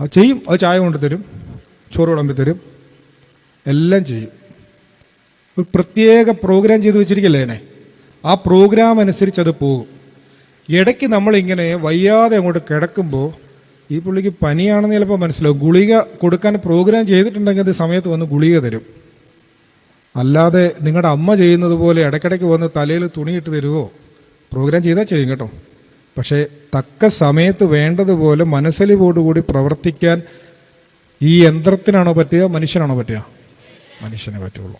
അത് ചെയ്യും. അത് ചായ കൊണ്ട് തരും, ചോറ് വിളമ്പി തരും, എല്ലാം ചെയ്യും. ഒരു പ്രത്യേക പ്രോഗ്രാം ചെയ്ത് വെച്ചിരിക്കല്ലേ അതിനെ. ആ പ്രോഗ്രാം അനുസരിച്ച് അത് പോകും. ഇടയ്ക്ക് നമ്മളിങ്ങനെ വയ്യാതെ അങ്ങോട്ട് കിടക്കുമ്പോൾ ഈ പുള്ളിക്ക് പനിയാണെന്ന് ചിലപ്പോൾ മനസ്സിലാവും. ഗുളിക കൊടുക്കാൻ പ്രോഗ്രാം ചെയ്തിട്ടുണ്ടെങ്കിൽ അത് സമയത്ത് വന്ന് ഗുളിക തരും. അല്ലാതെ നിങ്ങളുടെ അമ്മ ചെയ്യുന്നത് പോലെ ഇടയ്ക്കിടയ്ക്ക് വന്ന് തലയിൽ തുണിയിട്ട് തരുമോ? പ്രോഗ്രാം ചെയ്താൽ ചെയ്യും കേട്ടോ. പക്ഷേ തക്ക സമയത്ത് വേണ്ടതുപോലെ മനസ്സലിവോടുകൂടി പ്രവർത്തിക്കാൻ ഈ യന്ത്രത്തിനാണോ പറ്റുക, മനുഷ്യനാണോ പറ്റുക? മനുഷ്യനെ പറ്റുള്ളൂ,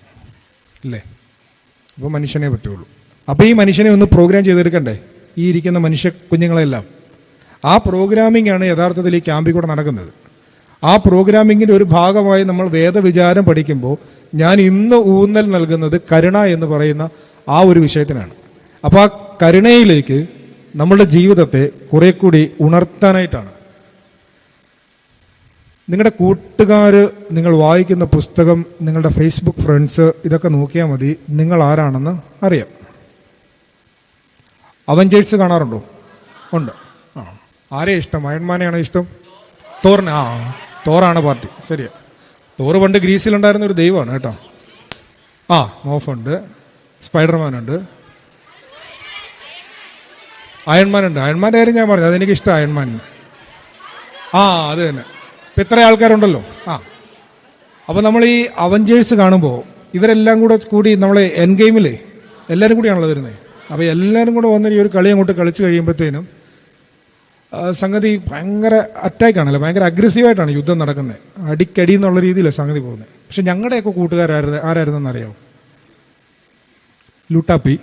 ഇല്ലേ? അപ്പോൾ മനുഷ്യനെ പറ്റുള്ളൂ. അപ്പോൾ ഈ മനുഷ്യനെ ഒന്ന് പ്രോഗ്രാം ചെയ്തെടുക്കണ്ടേ, ഈ ഇരിക്കുന്ന മനുഷ്യ കുഞ്ഞുങ്ങളെല്ലാം? ആ പ്രോഗ്രാമിംഗ് ആണ് യഥാർത്ഥത്തിൽ ഈ ക്യാമ്പിൽ കൂടെ നടക്കുന്നത്. ആ പ്രോഗ്രാമിങ്ങിൻ്റെ ഒരു ഭാഗമായി നമ്മൾ വേദവിചാരം പഠിക്കുമ്പോൾ ഞാൻ ഇന്ന് ഊന്നൽ നൽകുന്നത് കരുണ എന്ന് പറയുന്ന ആ ഒരു വിഷയത്തിനാണ്. അപ്പോൾ ആ കരുണയിലേക്ക് നമ്മളുടെ ജീവിതത്തെ കുറെ കൂടി ഉണർത്താനായിട്ടാണ്. നിങ്ങളുടെ കൂട്ടുകാർ, നിങ്ങൾ വായിക്കുന്ന പുസ്തകം, നിങ്ങളുടെ ഫേസ്ബുക്ക് ഫ്രണ്ട്സ്, ഇതൊക്കെ നോക്കിയാൽ മതി നിങ്ങൾ ആരാണെന്ന് അറിയാം. അവഞ്ചേഴ്സ് കാണാറുണ്ടോ? ഉണ്ട്. ആരെയാ ഇഷ്ടം? അയൺമാനെയാണോ ഇഷ്ടം? തോറിന്? തോറാണ് പാർട്ടി. ശരിയാ. തോറ് പണ്ട് ഗ്രീസിലുണ്ടായിരുന്ന ഒരു ദൈവമാണ് കേട്ടോ. മോഫുണ്ട്, സ്പൈഡർമാനുണ്ട്, അയൺമാനുണ്ട്. അയൺമാൻ്റെ കാര്യം ഞാൻ പറഞ്ഞു, അതെനിക്ക് ഇഷ്ടം അയൺമാനിന്. അത് തന്നെ. ഇപ്പം ഇത്ര ആൾക്കാരുണ്ടല്ലോ. അപ്പോൾ നമ്മൾ ഈ അവഞ്ചേഴ്സ് കാണുമ്പോൾ ഇവരെല്ലാം കൂടി നമ്മളെ എൻ ഗെയിമിലേ എല്ലാവരും കൂടിയാണല്ലോ വരുന്നത്. അപ്പോൾ എല്ലാവരും കൂടെ വന്ന് ഈ ഒരു കളി അങ്ങോട്ട് കളിച്ച് കഴിയുമ്പോഴത്തേനും സംഗതി ഭയങ്കര അറ്റാക്കാണല്ലോ, ഭയങ്കര അഗ്രസീവായിട്ടാണ് യുദ്ധം നടക്കുന്നത്. അടിക്കടി എന്നുള്ള രീതിയിലാണ് സംഗതി പോകുന്നത്. പക്ഷെ ഞങ്ങളുടെയൊക്കെ ആരായിരുന്നെന്ന് അറിയാമോ? ലുട്ടാപ്പി,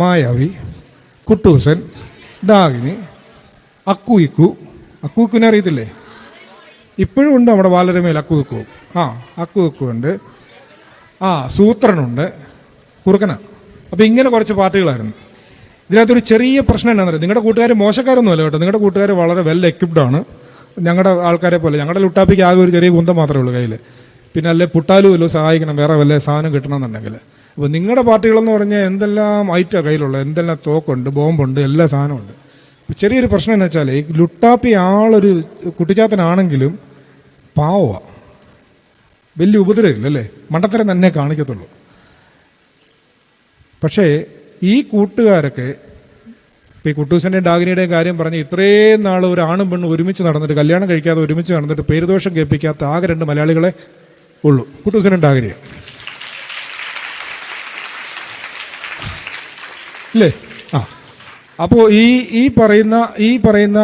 മായാവി, കുട്ടൂസൻ, ഡാഗിനി, അക്കൂക്കിനെ അറിയത്തില്ലേ? ഇപ്പോഴും ഉണ്ട് നമ്മുടെ ബാലരമയിൽ അക്കൂക്കും. അക്കൂക്കുണ്ട്, സൂത്രനുണ്ട്, കുറുക്കന. അപ്പം ഇങ്ങനെ കുറച്ച് പാർട്ടികളായിരുന്നു. ഇതിനകത്തൊരു ചെറിയ പ്രശ്നം എന്താണെന്ന് അറിയാം. നിങ്ങളുടെ കൂട്ടുകാർ മോശക്കാരൊന്നുമല്ല കേട്ടോ, നിങ്ങളുടെ കൂട്ടുകാർ വളരെ വെൽ എക്വിപ്ഡ് ആണ്. ഞങ്ങളുടെ ആൾക്കാരെ പോലെ. ഞങ്ങളുടെ ലുട്ടാപ്പിക്ക് ആകെ ഒരു ചെറിയ കുന്തം മാത്രമേ ഉള്ളൂ കയ്യിൽ. പിന്നെ അല്ലെ പുട്ടാലും വല്ലതും സഹായിക്കണം, വേറെ വല്ല സാധനം കിട്ടണമെന്നുണ്ടെങ്കിൽ. അപ്പോൾ നിങ്ങളുടെ പാർട്ടികളെന്ന് പറഞ്ഞാൽ എന്തെല്ലാം ഐറ്റാണ് കയ്യിലുള്ളത്, എന്തെല്ലാം തോക്കുണ്ട്, ബോംബുണ്ട്, എല്ലാ സാധനമുണ്ട്. ചെറിയൊരു പ്രശ്നം എന്ന് വെച്ചാൽ ഈ ലുട്ടാപ്പി ആളൊരു കുട്ടിച്ചാത്തനാണെങ്കിലും പാവമാണ്, വലിയ ഉപദ്രവമില്ലല്ലേ, മണ്ടത്തരം തന്നെ കാണിക്കത്തുള്ളൂ. പക്ഷേ ഈ കൂട്ടുകാരൊക്കെ ഇപ്പോൾ ഈ കുട്ടൂസൻ്റെയും ഡാഗിനിയുടെയും കാര്യം പറഞ്ഞ് ഇത്രയും നാൾ ഒരു ആണും പെണ്ണും ഒരുമിച്ച് നടന്നിട്ട്, കല്യാണം കഴിക്കാതെ ഒരുമിച്ച് നടന്നിട്ട് പേരുദോഷം കേൾപ്പിക്കാത്ത ആകെ 2 മലയാളികളെ ഉള്ളൂ, കുട്ടൂസനും ഡാഗിനിയും, ഇല്ലേ? അപ്പോൾ ഈ പറയുന്ന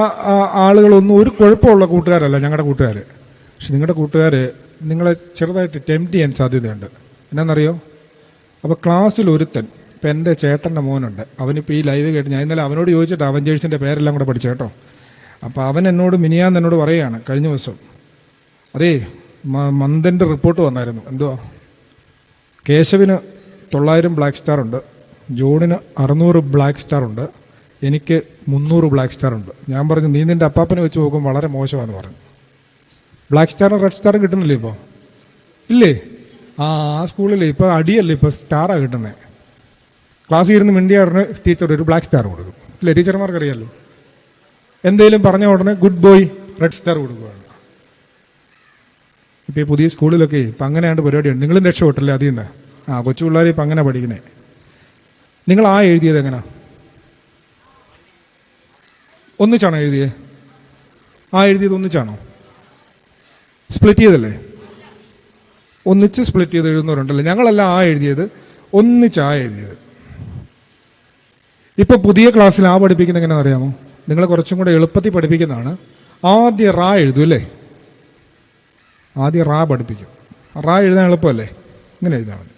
ആളുകളൊന്നും ഒരു കുഴപ്പമുള്ള കൂട്ടുകാരല്ല ഞങ്ങളുടെ കൂട്ടുകാർ. പക്ഷെ നിങ്ങളുടെ കൂട്ടുകാർ നിങ്ങളെ ചെറുതായിട്ട് ടെംപ്റ്റ് ചെയ്യാൻ സാധ്യതയുണ്ട്. എന്നാണെന്നറിയോ? അപ്പോൾ ക്ലാസ്സിൽ ഒരുത്തൻ, ഇപ്പം എൻ്റെ ചേട്ടൻ്റെ മോനുണ്ട്, അവനിപ്പോൾ ഈ ലൈവ് കേട്ട് ഞാൻ ഇന്നലെ അവനോട് ചോദിച്ചിട്ട് അവഞ്ചേഴ്സിൻ്റെ പേരെല്ലാം കൂടെ പഠിച്ചു കേട്ടോ. അപ്പോൾ അവൻ മിനിയാന്ന് പറയുകയാണ് കഴിഞ്ഞ ദിവസം, അതേ മന്തിൻ്റെ റിപ്പോർട്ട് വന്നായിരുന്നു. എന്തുവാ? കേശവിന് 900 ബ്ലാക്ക് സ്റ്റാർ ഉണ്ട്, ജോണിന് 600 ബ്ലാക്ക് സ്റ്റാർ ഉണ്ട്, എനിക്ക് 300 ബ്ലാക്ക് സ്റ്റാർ ഉണ്ട്. ഞാൻ പറഞ്ഞു നീ നിൻ്റെ അപ്പാപ്പനെ വെച്ച് നോക്കും വളരെ മോശമാണെന്ന് പറഞ്ഞു. ബ്ലാക്ക് സ്റ്റാറും റെഡ് സ്റ്റാറും കിട്ടുന്നില്ലേ ഇപ്പോൾ? ഇല്ലേ? ആ സ്കൂളിൽ ഇപ്പോൾ അടിയല്ലേ, ഇപ്പോൾ സ്റ്റാറാണ് കിട്ടുന്നത്. ക്ലാസ്സിൽ ഇരുന്ന് മിണ്ടിയ ടീച്ചർ ഒരു ബ്ലാക്ക് സ്റ്റാർ കൊടുക്കും, ഇല്ലേ? ടീച്ചർമാർക്ക് അറിയാമല്ലോ. എന്തെങ്കിലും പറഞ്ഞ ഉടനെ ഗുഡ് ബോയ് റെഡ് സ്റ്റാർ കൊടുക്കുകയാണ്. ഇപ്പോൾ ഈ പുതിയ സ്കൂളിലൊക്കെ ഇപ്പം അങ്ങനെയാണ്ട് പരിപാടിയാണ്. നിങ്ങളും രക്ഷപ്പെട്ടല്ലേ അതിൽ നിന്ന്? കൊച്ചു പിള്ളേർ ഇപ്പം അങ്ങനെ പഠിക്കണേ. നിങ്ങൾ എഴുതിയത് എങ്ങനെയാ? ഒന്നിച്ചാണോ എഴുതിയത്? എഴുതിയത് ഒന്നിച്ചാണോ? സ്പ്ലിറ്റ് ചെയ്തല്ലേ? ഒന്നിച്ച് സ്പ്ലിറ്റ് ചെയ്ത് എഴുതുന്നവരുണ്ടല്ലോ. ഞങ്ങളെല്ലാം എഴുതിയത് ഒന്നിച്ചാ എഴുതിയത്. ഇപ്പോൾ പുതിയ ക്ലാസ്സിൽ പഠിപ്പിക്കുന്നത് എങ്ങനെയാണെന്ന് അറിയാമോ? നിങ്ങൾ കുറച്ചും കൂടെ എളുപ്പത്തിൽ പഠിപ്പിക്കുന്നതാണ്. ആദ്യം എഴുതും അല്ലേ? ആദ്യം പഠിപ്പിക്കും. എഴുതാൻ എളുപ്പമല്ലേ? ഇങ്ങനെ എഴുതാൻ മതി.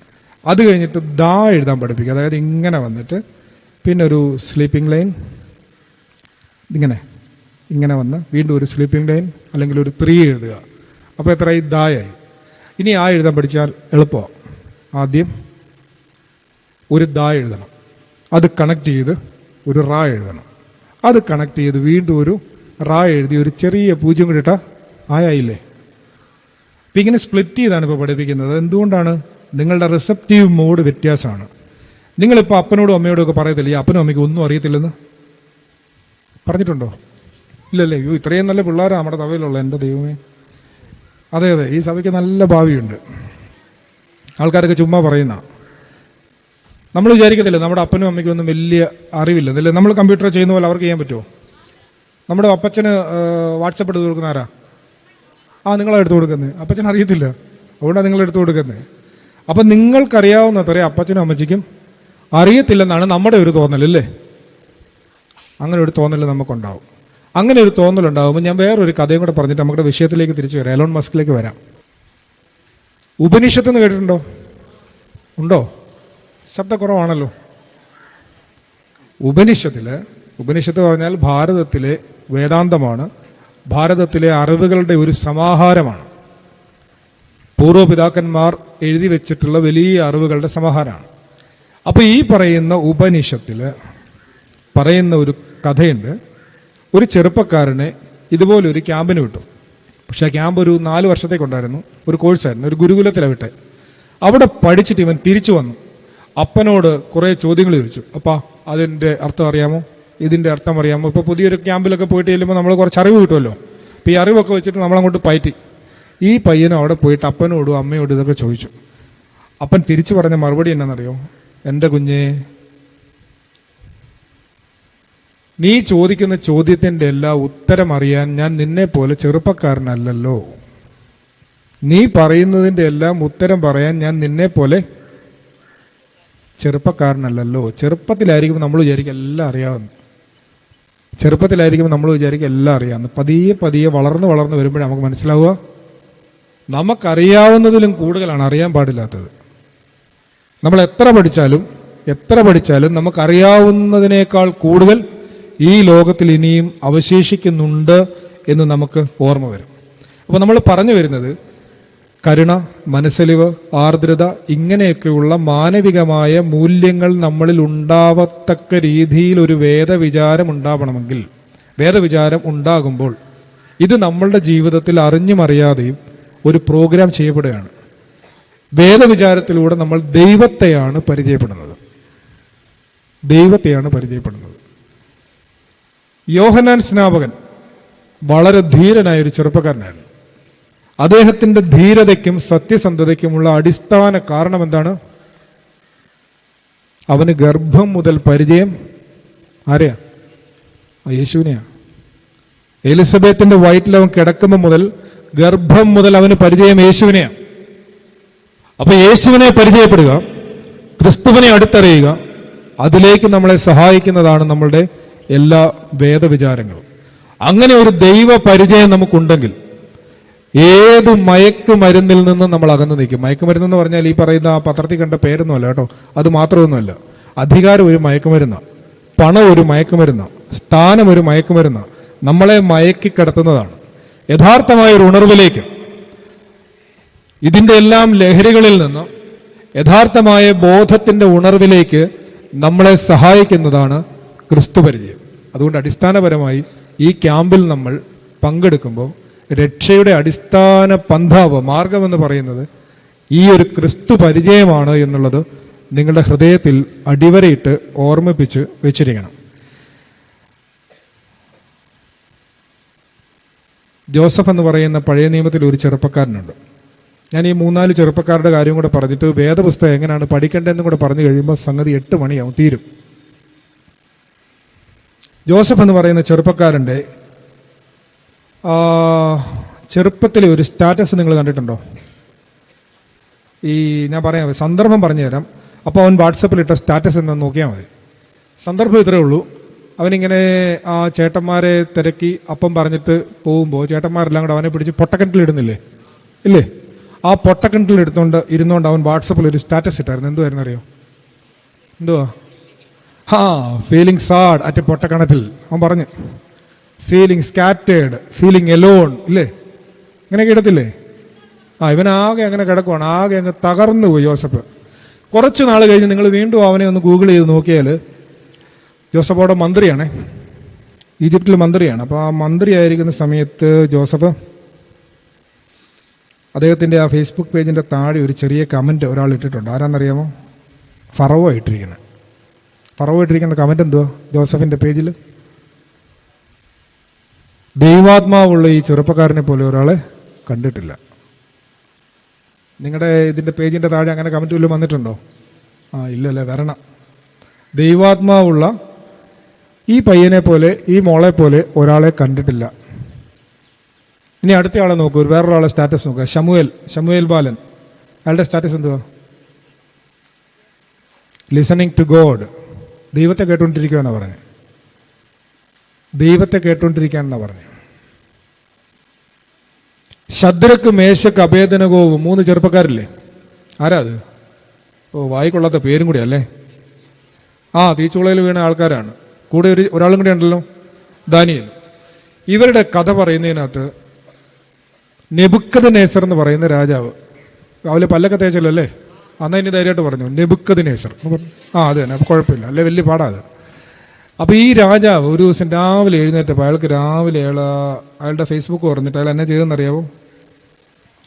അത് കഴിഞ്ഞിട്ട് എഴുതാൻ പഠിപ്പിക്കും. അതായത് ഇങ്ങനെ വന്നിട്ട് പിന്നെ ഒരു സ്ലീപ്പിംഗ് ലൈൻ, ഇങ്ങനെ വന്ന് വീണ്ടും ഒരു സ്ലീപ്പിംഗ് ലൈൻ അല്ലെങ്കിൽ ഒരു 3 എഴുതുക. അപ്പോൾ എത്രയായി? ദായായി. ഇനി എഴുതാൻ പഠിച്ചാൽ എളുപ്പമാണ്. ആദ്യം ഒരു എഴുതണം, അത് കണക്ട് ചെയ്ത് ഒരു എഴുതണം, അത് കണക്ട് ചെയ്ത് വീണ്ടും ഒരു എഴുതി ഒരു ചെറിയ 0 കൂടി ഇട്ടാൽ ആയില്ലേ? അപ്പം ഇങ്ങനെ സ്പ്ലിറ്റ് ചെയ്താണ് ഇപ്പോൾ പഠിപ്പിക്കുന്നത്. എന്തുകൊണ്ടാണ്? നിങ്ങളുടെ റിസപ്റ്റീവ് മോഡ് വ്യത്യാസമാണ്. നിങ്ങളിപ്പോൾ അപ്പനോടും അമ്മയോടും ഒക്കെ പറയത്തില്ല ഈ അപ്പനും അമ്മയ്ക്കും ഒന്നും അറിയത്തില്ലെന്ന് പറഞ്ഞിട്ടുണ്ടോ? ഇല്ലല്ലേ? ഇത്രയും നല്ല പിള്ളേരാണ് നമ്മുടെ സഭയിലുള്ള, എൻ്റെ ദൈവമേ. അതെ, ഈ സഭയ്ക്ക് നല്ല ഭാവിയുണ്ട്. ആൾക്കാരൊക്കെ ചുമ്മാ പറയുന്ന. നമ്മൾ വിചാരിക്കത്തില്ല നമ്മുടെ അപ്പനും അമ്മയ്ക്കും ഒന്നും വലിയ അറിവില്ല എന്നല്ലേ? നമ്മൾ കമ്പ്യൂട്ടർ ചെയ്യുന്ന പോലെ അവർക്ക് ചെയ്യാൻ പറ്റുമോ? നമ്മുടെ അപ്പച്ചന് വാട്സപ്പ് എടുത്ത് കൊടുക്കുന്ന ആരാ? നിങ്ങളാണ് എടുത്തു കൊടുക്കുന്നത്. അപ്പച്ചൻ അറിയത്തില്ല, അതുകൊണ്ടാണ് നിങ്ങൾ എടുത്തു കൊടുക്കുന്നത്. അപ്പം നിങ്ങൾക്കറിയാവുന്ന അത്രേ അപ്പച്ചനും അമ്മച്ചിക്കും അറിയത്തില്ലെന്നാണ് നമ്മുടെ ഒരു തോന്നലല്ലേ? അങ്ങനെ ഒരു തോന്നൽ നമുക്കുണ്ടാവും. അങ്ങനെ ഒരു തോന്നലുണ്ടാകുമ്പോൾ ഞാൻ വേറൊരു കഥയും കൂടെ പറഞ്ഞിട്ട് നമ്മുടെ വിഷയത്തിലേക്ക് തിരിച്ചു വരാം. എലോൺ മസ്കിലേക്ക് വരാം. ഉപനിഷത്ത് എന്ന് കേട്ടിട്ടുണ്ടോ? ഉണ്ടോ? ശബ്ദക്കുറവാണല്ലോ. ഉപനിഷത്ത് പറഞ്ഞാൽ ഭാരതത്തിലെ വേദാന്തമാണ്, ഭാരതത്തിലെ അറിവുകളുടെ ഒരു സമാഹാരമാണ്. പൂർവ്വപിതാക്കന്മാർ എഴുതി വെച്ചിട്ടുള്ള വലിയ അറിവുകളുടെ സമാഹാരമാണ്. അപ്പോൾ ഈ പറയുന്ന ഉപനിഷത്തിൽ പറയുന്ന ഒരു കഥയുണ്ട്. ഒരു ചെറുപ്പക്കാരനെ ഇതുപോലെ ഒരു ക്യാമ്പിന് വിട്ടു. പക്ഷെ ആ ക്യാമ്പ് ഒരു 4 വർഷത്തേക്കുണ്ടായിരുന്നു. ഒരു കോഴ്സായിരുന്നു, ഒരു ഗുരുകുലത്തിലാണ് വിട്ടെ. അവിടെ പഠിച്ചിട്ട് ഇവൻ തിരിച്ചു വന്നു. അപ്പനോട് കുറേ ചോദ്യങ്ങൾ ചോദിച്ചു. അപ്പാ, അതിൻ്റെ അർത്ഥം അറിയാമോ? ഇതിൻ്റെ അർത്ഥം അറിയാമോ? ഇപ്പോൾ പുതിയൊരു ക്യാമ്പിലൊക്കെ പോയിട്ട് ചെല്ലുമ്പോൾ നമ്മൾ കുറച്ച് അറിവ് കിട്ടുമല്ലോ. അപ്പോൾ ഈ അറിവൊക്കെ വെച്ചിട്ട് നമ്മളങ്ങോട്ട് പയറ്റി. ഈ പയ്യനും അവിടെ പോയിട്ട് അപ്പനോടും അമ്മയോടും ഇതൊക്കെ ചോദിച്ചു. അപ്പൻ തിരിച്ചു പറഞ്ഞ മറുപടി എന്നാണെന്നറിയോ? എൻ്റെ കുഞ്ഞേ, നീ ചോദിക്കുന്ന ചോദ്യത്തിൻ്റെ എല്ലാ ഉത്തരം അറിയാൻ ഞാൻ നിന്നെ പോലെ ചെറുപ്പക്കാരനല്ലല്ലോ. നീ പറയുന്നതിൻ്റെ എല്ലാം ഉത്തരം പറയാൻ ഞാൻ നിന്നെ പോലെ ചെറുപ്പക്കാരനല്ലല്ലോ. ചെറുപ്പത്തിലായിരിക്കും നമ്മൾ വിചാരിക്കും എല്ലാം അറിയാമെന്ന്. എല്ലാം അറിയാമെന്ന്. പതിയെ വളർന്ന് വരുമ്പോഴേ നമുക്ക് മനസ്സിലാവുക നമുക്കറിയാവുന്നതിലും കൂടുതലാണ് അറിയാൻ പാടില്ലാത്തത്. നമ്മൾ എത്ര പഠിച്ചാലും നമുക്കറിയാവുന്നതിനേക്കാൾ കൂടുതൽ ഈ ലോകത്തിൽ ഇനിയും അവശേഷിക്കുന്നുണ്ട് എന്ന് നമുക്ക് ഓർമ്മ വരും. അപ്പോൾ നമ്മൾ പറഞ്ഞു വരുന്നത് കരുണ, മനസ്സലിവ്, ആർദ്രത, ഇങ്ങനെയൊക്കെയുള്ള മാനവികമായ മൂല്യങ്ങൾ നമ്മളിൽ ഉണ്ടാവത്തക്ക രീതിയിൽ ഒരു വേദവിചാരം ഉണ്ടാവണമെങ്കിൽ, വേദവിചാരം ഉണ്ടാകുമ്പോൾ ഇത് നമ്മളുടെ ജീവിതത്തിൽ അറിഞ്ഞും അറിയാതെയും ഒരു പ്രോഗ്രാം ചെയ്യപ്പെടുകയാണ്. വേദവിചാരത്തിലൂടെ നമ്മൾ ദൈവത്തെയാണ് പരിചയപ്പെടുന്നത്. യോഹന്നാൻ സ്നാപകൻ വളരെ ധീരനായൊരു ചെറുപ്പക്കാരനായിരുന്നു. അദ്ദേഹത്തിന്റെ ധീരതയ്ക്കും സത്യസന്ധതയ്ക്കുമുള്ള അടിസ്ഥാന കാരണം എന്താണ്? അവന് ഗർഭം മുതൽ പരിചയം ആരെയാ? യേശുവിനെയാ. എലിസബത്തിന്റെ വയറ്റിൽ അവൻ കിടക്കുമ്പോൾ മുതൽ, ഗർഭം മുതൽ അവന് പരിചയം യേശുവിനെയാ. അപ്പൊ യേശുവിനെ പരിചയപ്പെടുക, ക്രിസ്തുവിനെ അടുത്തറിയുക, അതിലേക്ക് നമ്മളെ സഹായിക്കുന്നതാണ് നമ്മളുടെ എല്ലാ വേദവിചാരങ്ങളും. അങ്ങനെ ഒരു ദൈവ പരിചയം നമുക്കുണ്ടെങ്കിൽ ഏത് മയക്കുമരുന്നിൽ നിന്നും നമ്മൾ അകന്നു നിൽക്കും. മയക്കുമരുന്നെന്ന് പറഞ്ഞാൽ ഈ പറയുന്ന ആ പത്രത്തിൽ കണ്ട പേരൊന്നുമല്ല കേട്ടോ, അത് മാത്രമൊന്നുമല്ല. അധികാരം ഒരു മയക്കുമരുന്നാണ്, പണം ഒരു മയക്കുമരുന്നാണ്, സ്ഥാനം ഒരു മയക്കുമരുന്നാണ്. നമ്മളെ മയക്കി കിടത്തുന്നതാണ്. യഥാർത്ഥമായ ഒരു ഉണർവിലേക്ക്, ഇതിൻ്റെ എല്ലാം ലഹരികളിൽ നിന്ന് യഥാർത്ഥമായ ബോധത്തിന്റെ ഉണർവിലേക്ക് നമ്മളെ സഹായിക്കുന്നതാണ് ക്രിസ്തു പരിചയം. അതുകൊണ്ട് അടിസ്ഥാനപരമായി ഈ ക്യാമ്പിൽ നമ്മൾ പങ്കെടുക്കുമ്പോൾ രക്ഷയുടെ അടിസ്ഥാന പന്ഥാവ്, മാർഗമെന്ന് പറയുന്നത് ഈ ഒരു ക്രിസ്തു പരിചയമാണ് എന്നുള്ളത് നിങ്ങളുടെ ഹൃദയത്തിൽ അടിവരയിട്ട് ഓർമ്മിപ്പിച്ച് വെച്ചിരിക്കണം. ജോസഫ് എന്ന് പറയുന്ന പഴയ നിയമത്തിൽ ഒരു ചെറുപ്പക്കാരനുണ്ട്. ഞാൻ ഈ 3-4 ചെറുപ്പക്കാരുടെ കാര്യം കൂടെ പറഞ്ഞിട്ട് വേദപുസ്തകം എങ്ങനെയാണ് പഠിക്കേണ്ടതെന്നും കൂടെ പറഞ്ഞു കഴിയുമ്പോൾ സംഗതി 8 മണിയാവും, തീരും. ജോസഫ് എന്ന് പറയുന്ന ചെറുപ്പക്കാരൻ്റെ ചെറുപ്പത്തിലെ ഒരു സ്റ്റാറ്റസ് നിങ്ങൾ കണ്ടിട്ടുണ്ടോ? ഞാൻ പറയാം, സന്ദർഭം പറഞ്ഞു തരാം. അപ്പോൾ അവൻ വാട്സപ്പിൽ ഇട്ട സ്റ്റാറ്റസ് എന്താണെന്ന് നോക്കിയാൽ മതി. സന്ദർഭം ഇത്രയേ ഉള്ളൂ. അവനിങ്ങനെ ആ ചേട്ടന്മാരെ തിരക്കി അപ്പം പറഞ്ഞിട്ട് പോകുമ്പോൾ ചേട്ടന്മാരെല്ലാം കൂടെ അവനെ പിടിച്ച് പൊട്ടക്കിണറ്റിലിടുന്നില്ലേ? ഇല്ലേ? ആ പൊട്ടക്കിണറ്റിൽ ഇരുന്നുകൊണ്ട് അവൻ വാട്സപ്പിൽ ഒരു സ്റ്റാറ്റസ് ഇട്ടായിരുന്നു. എന്തുവായിരുന്നു അറിയോ? എന്തുവാ? ഫീലിംഗ് സാഡ് അറ്റ് പൊട്ടക്കിണറ്റിൽ. അവൻ പറഞ്ഞു ഫീലിംഗ് സ്കാറ്റേഡ്, ഫീലിംഗ് എലോൺ, ഇല്ലേ? ഇങ്ങനെയൊക്കെ ഇടത്തില്ലേ? ഇവനാകെ അങ്ങനെ കിടക്കുവാണ്, ആകെ അങ്ങ് തകർന്നു പോയി ജോസഫ്. കുറച്ച് നാൾ കഴിഞ്ഞ് നിങ്ങൾ വീണ്ടും അവനെ ഒന്ന് ഗൂഗിൾ ചെയ്ത് നോക്കിയാൽ ജോസഫ് അവിടെ മന്ത്രിയാണേ, ഈജിപ്തിൽ മന്ത്രിയാണ്. അപ്പോൾ ആ മന്ത്രി ആയിരിക്കുന്ന സമയത്ത് ജോസഫ് അദ്ദേഹത്തിൻ്റെ ആ ഫേസ്ബുക്ക് പേജിൻ്റെ താഴെ ഒരു ചെറിയ കമൻറ്റ് ഒരാൾ ഇട്ടിട്ടുണ്ട്. ആരാന്നറിയാമോ? ഫറവോ ഇട്ടിരിക്കുന്ന കമൻറ്റ് എന്തുവാ ജോസഫിൻ്റെ പേജിൽ? ദൈവാത്മാവുള്ള ഈ ചെറുപ്പക്കാരനെ പോലെ ഒരാളെ കണ്ടിട്ടില്ല. നിങ്ങളുടെ ഇതിൻ്റെ പേജിൻ്റെ താഴെ അങ്ങനെ കമൻറ്റ് വല്ലതും വന്നിട്ടുണ്ടോ? ഇല്ലല്ലേ, വരണം. ദൈവാത്മാവുള്ള ഈ പയ്യനെ പോലെ, ഈ മോളെ പോലെ ഒരാളെ കണ്ടിട്ടില്ല. ഇനി അടുത്ത ആളെ നോക്കൂ, വേറൊരാളെ സ്റ്റാറ്റസ് നോക്കുക. ഷമുവേൽ ബാലൻ. അയാളുടെ സ്റ്റാറ്റസ് എന്തുവാ? ലിസണിങ് ടു ഗോഡ്, ദൈവത്തെ കേട്ടുകൊണ്ടിരിക്കുക എന്നാണ് പറഞ്ഞത്. ദൈവത്തെ കേട്ടോണ്ടിരിക്കാൻ എന്നാ പറഞ്ഞു. ശദ്രക്ക്, മേശക്ക്, അബേദനഗോവും 3 ചെറുപ്പക്കാരില്ലേ? ആരാ അത്? വായിക്കൊള്ളാത്ത പേരും കൂടി അല്ലേ. തീച്ചുളയിൽ വീണ ആൾക്കാരാണ്. കൂടെ ഒരാളും കൂടി ഉണ്ടല്ലോ, ദാനിയേൽ. ഇവരുടെ കഥ പറയുന്നതിനകത്ത് നെബുക്കദ്നേസർ എന്ന് പറയുന്ന രാജാവ്, രാവിലെ പല്ലൊക്കെ തേച്ചല്ലോ അല്ലേ, അന്ന് ഇനി ധൈര്യമായിട്ട് പറഞ്ഞു നെബുക്കദ്നേസർ. അത് തന്നെ, അപ്പോൾ കുഴപ്പമില്ല അല്ലേ, വലിയ പാടാ അത്. അപ്പോൾ ഈ രാജാവ് ഒരു ദിവസം രാവിലെ എഴുന്നേറ്റപ്പോൾ അയാൾക്ക് രാവിലെ അയാളുടെ ഫേസ്ബുക്ക് പറഞ്ഞിട്ട് അയാൾ എന്നെ ചെയ്തെന്നറിയാവോ?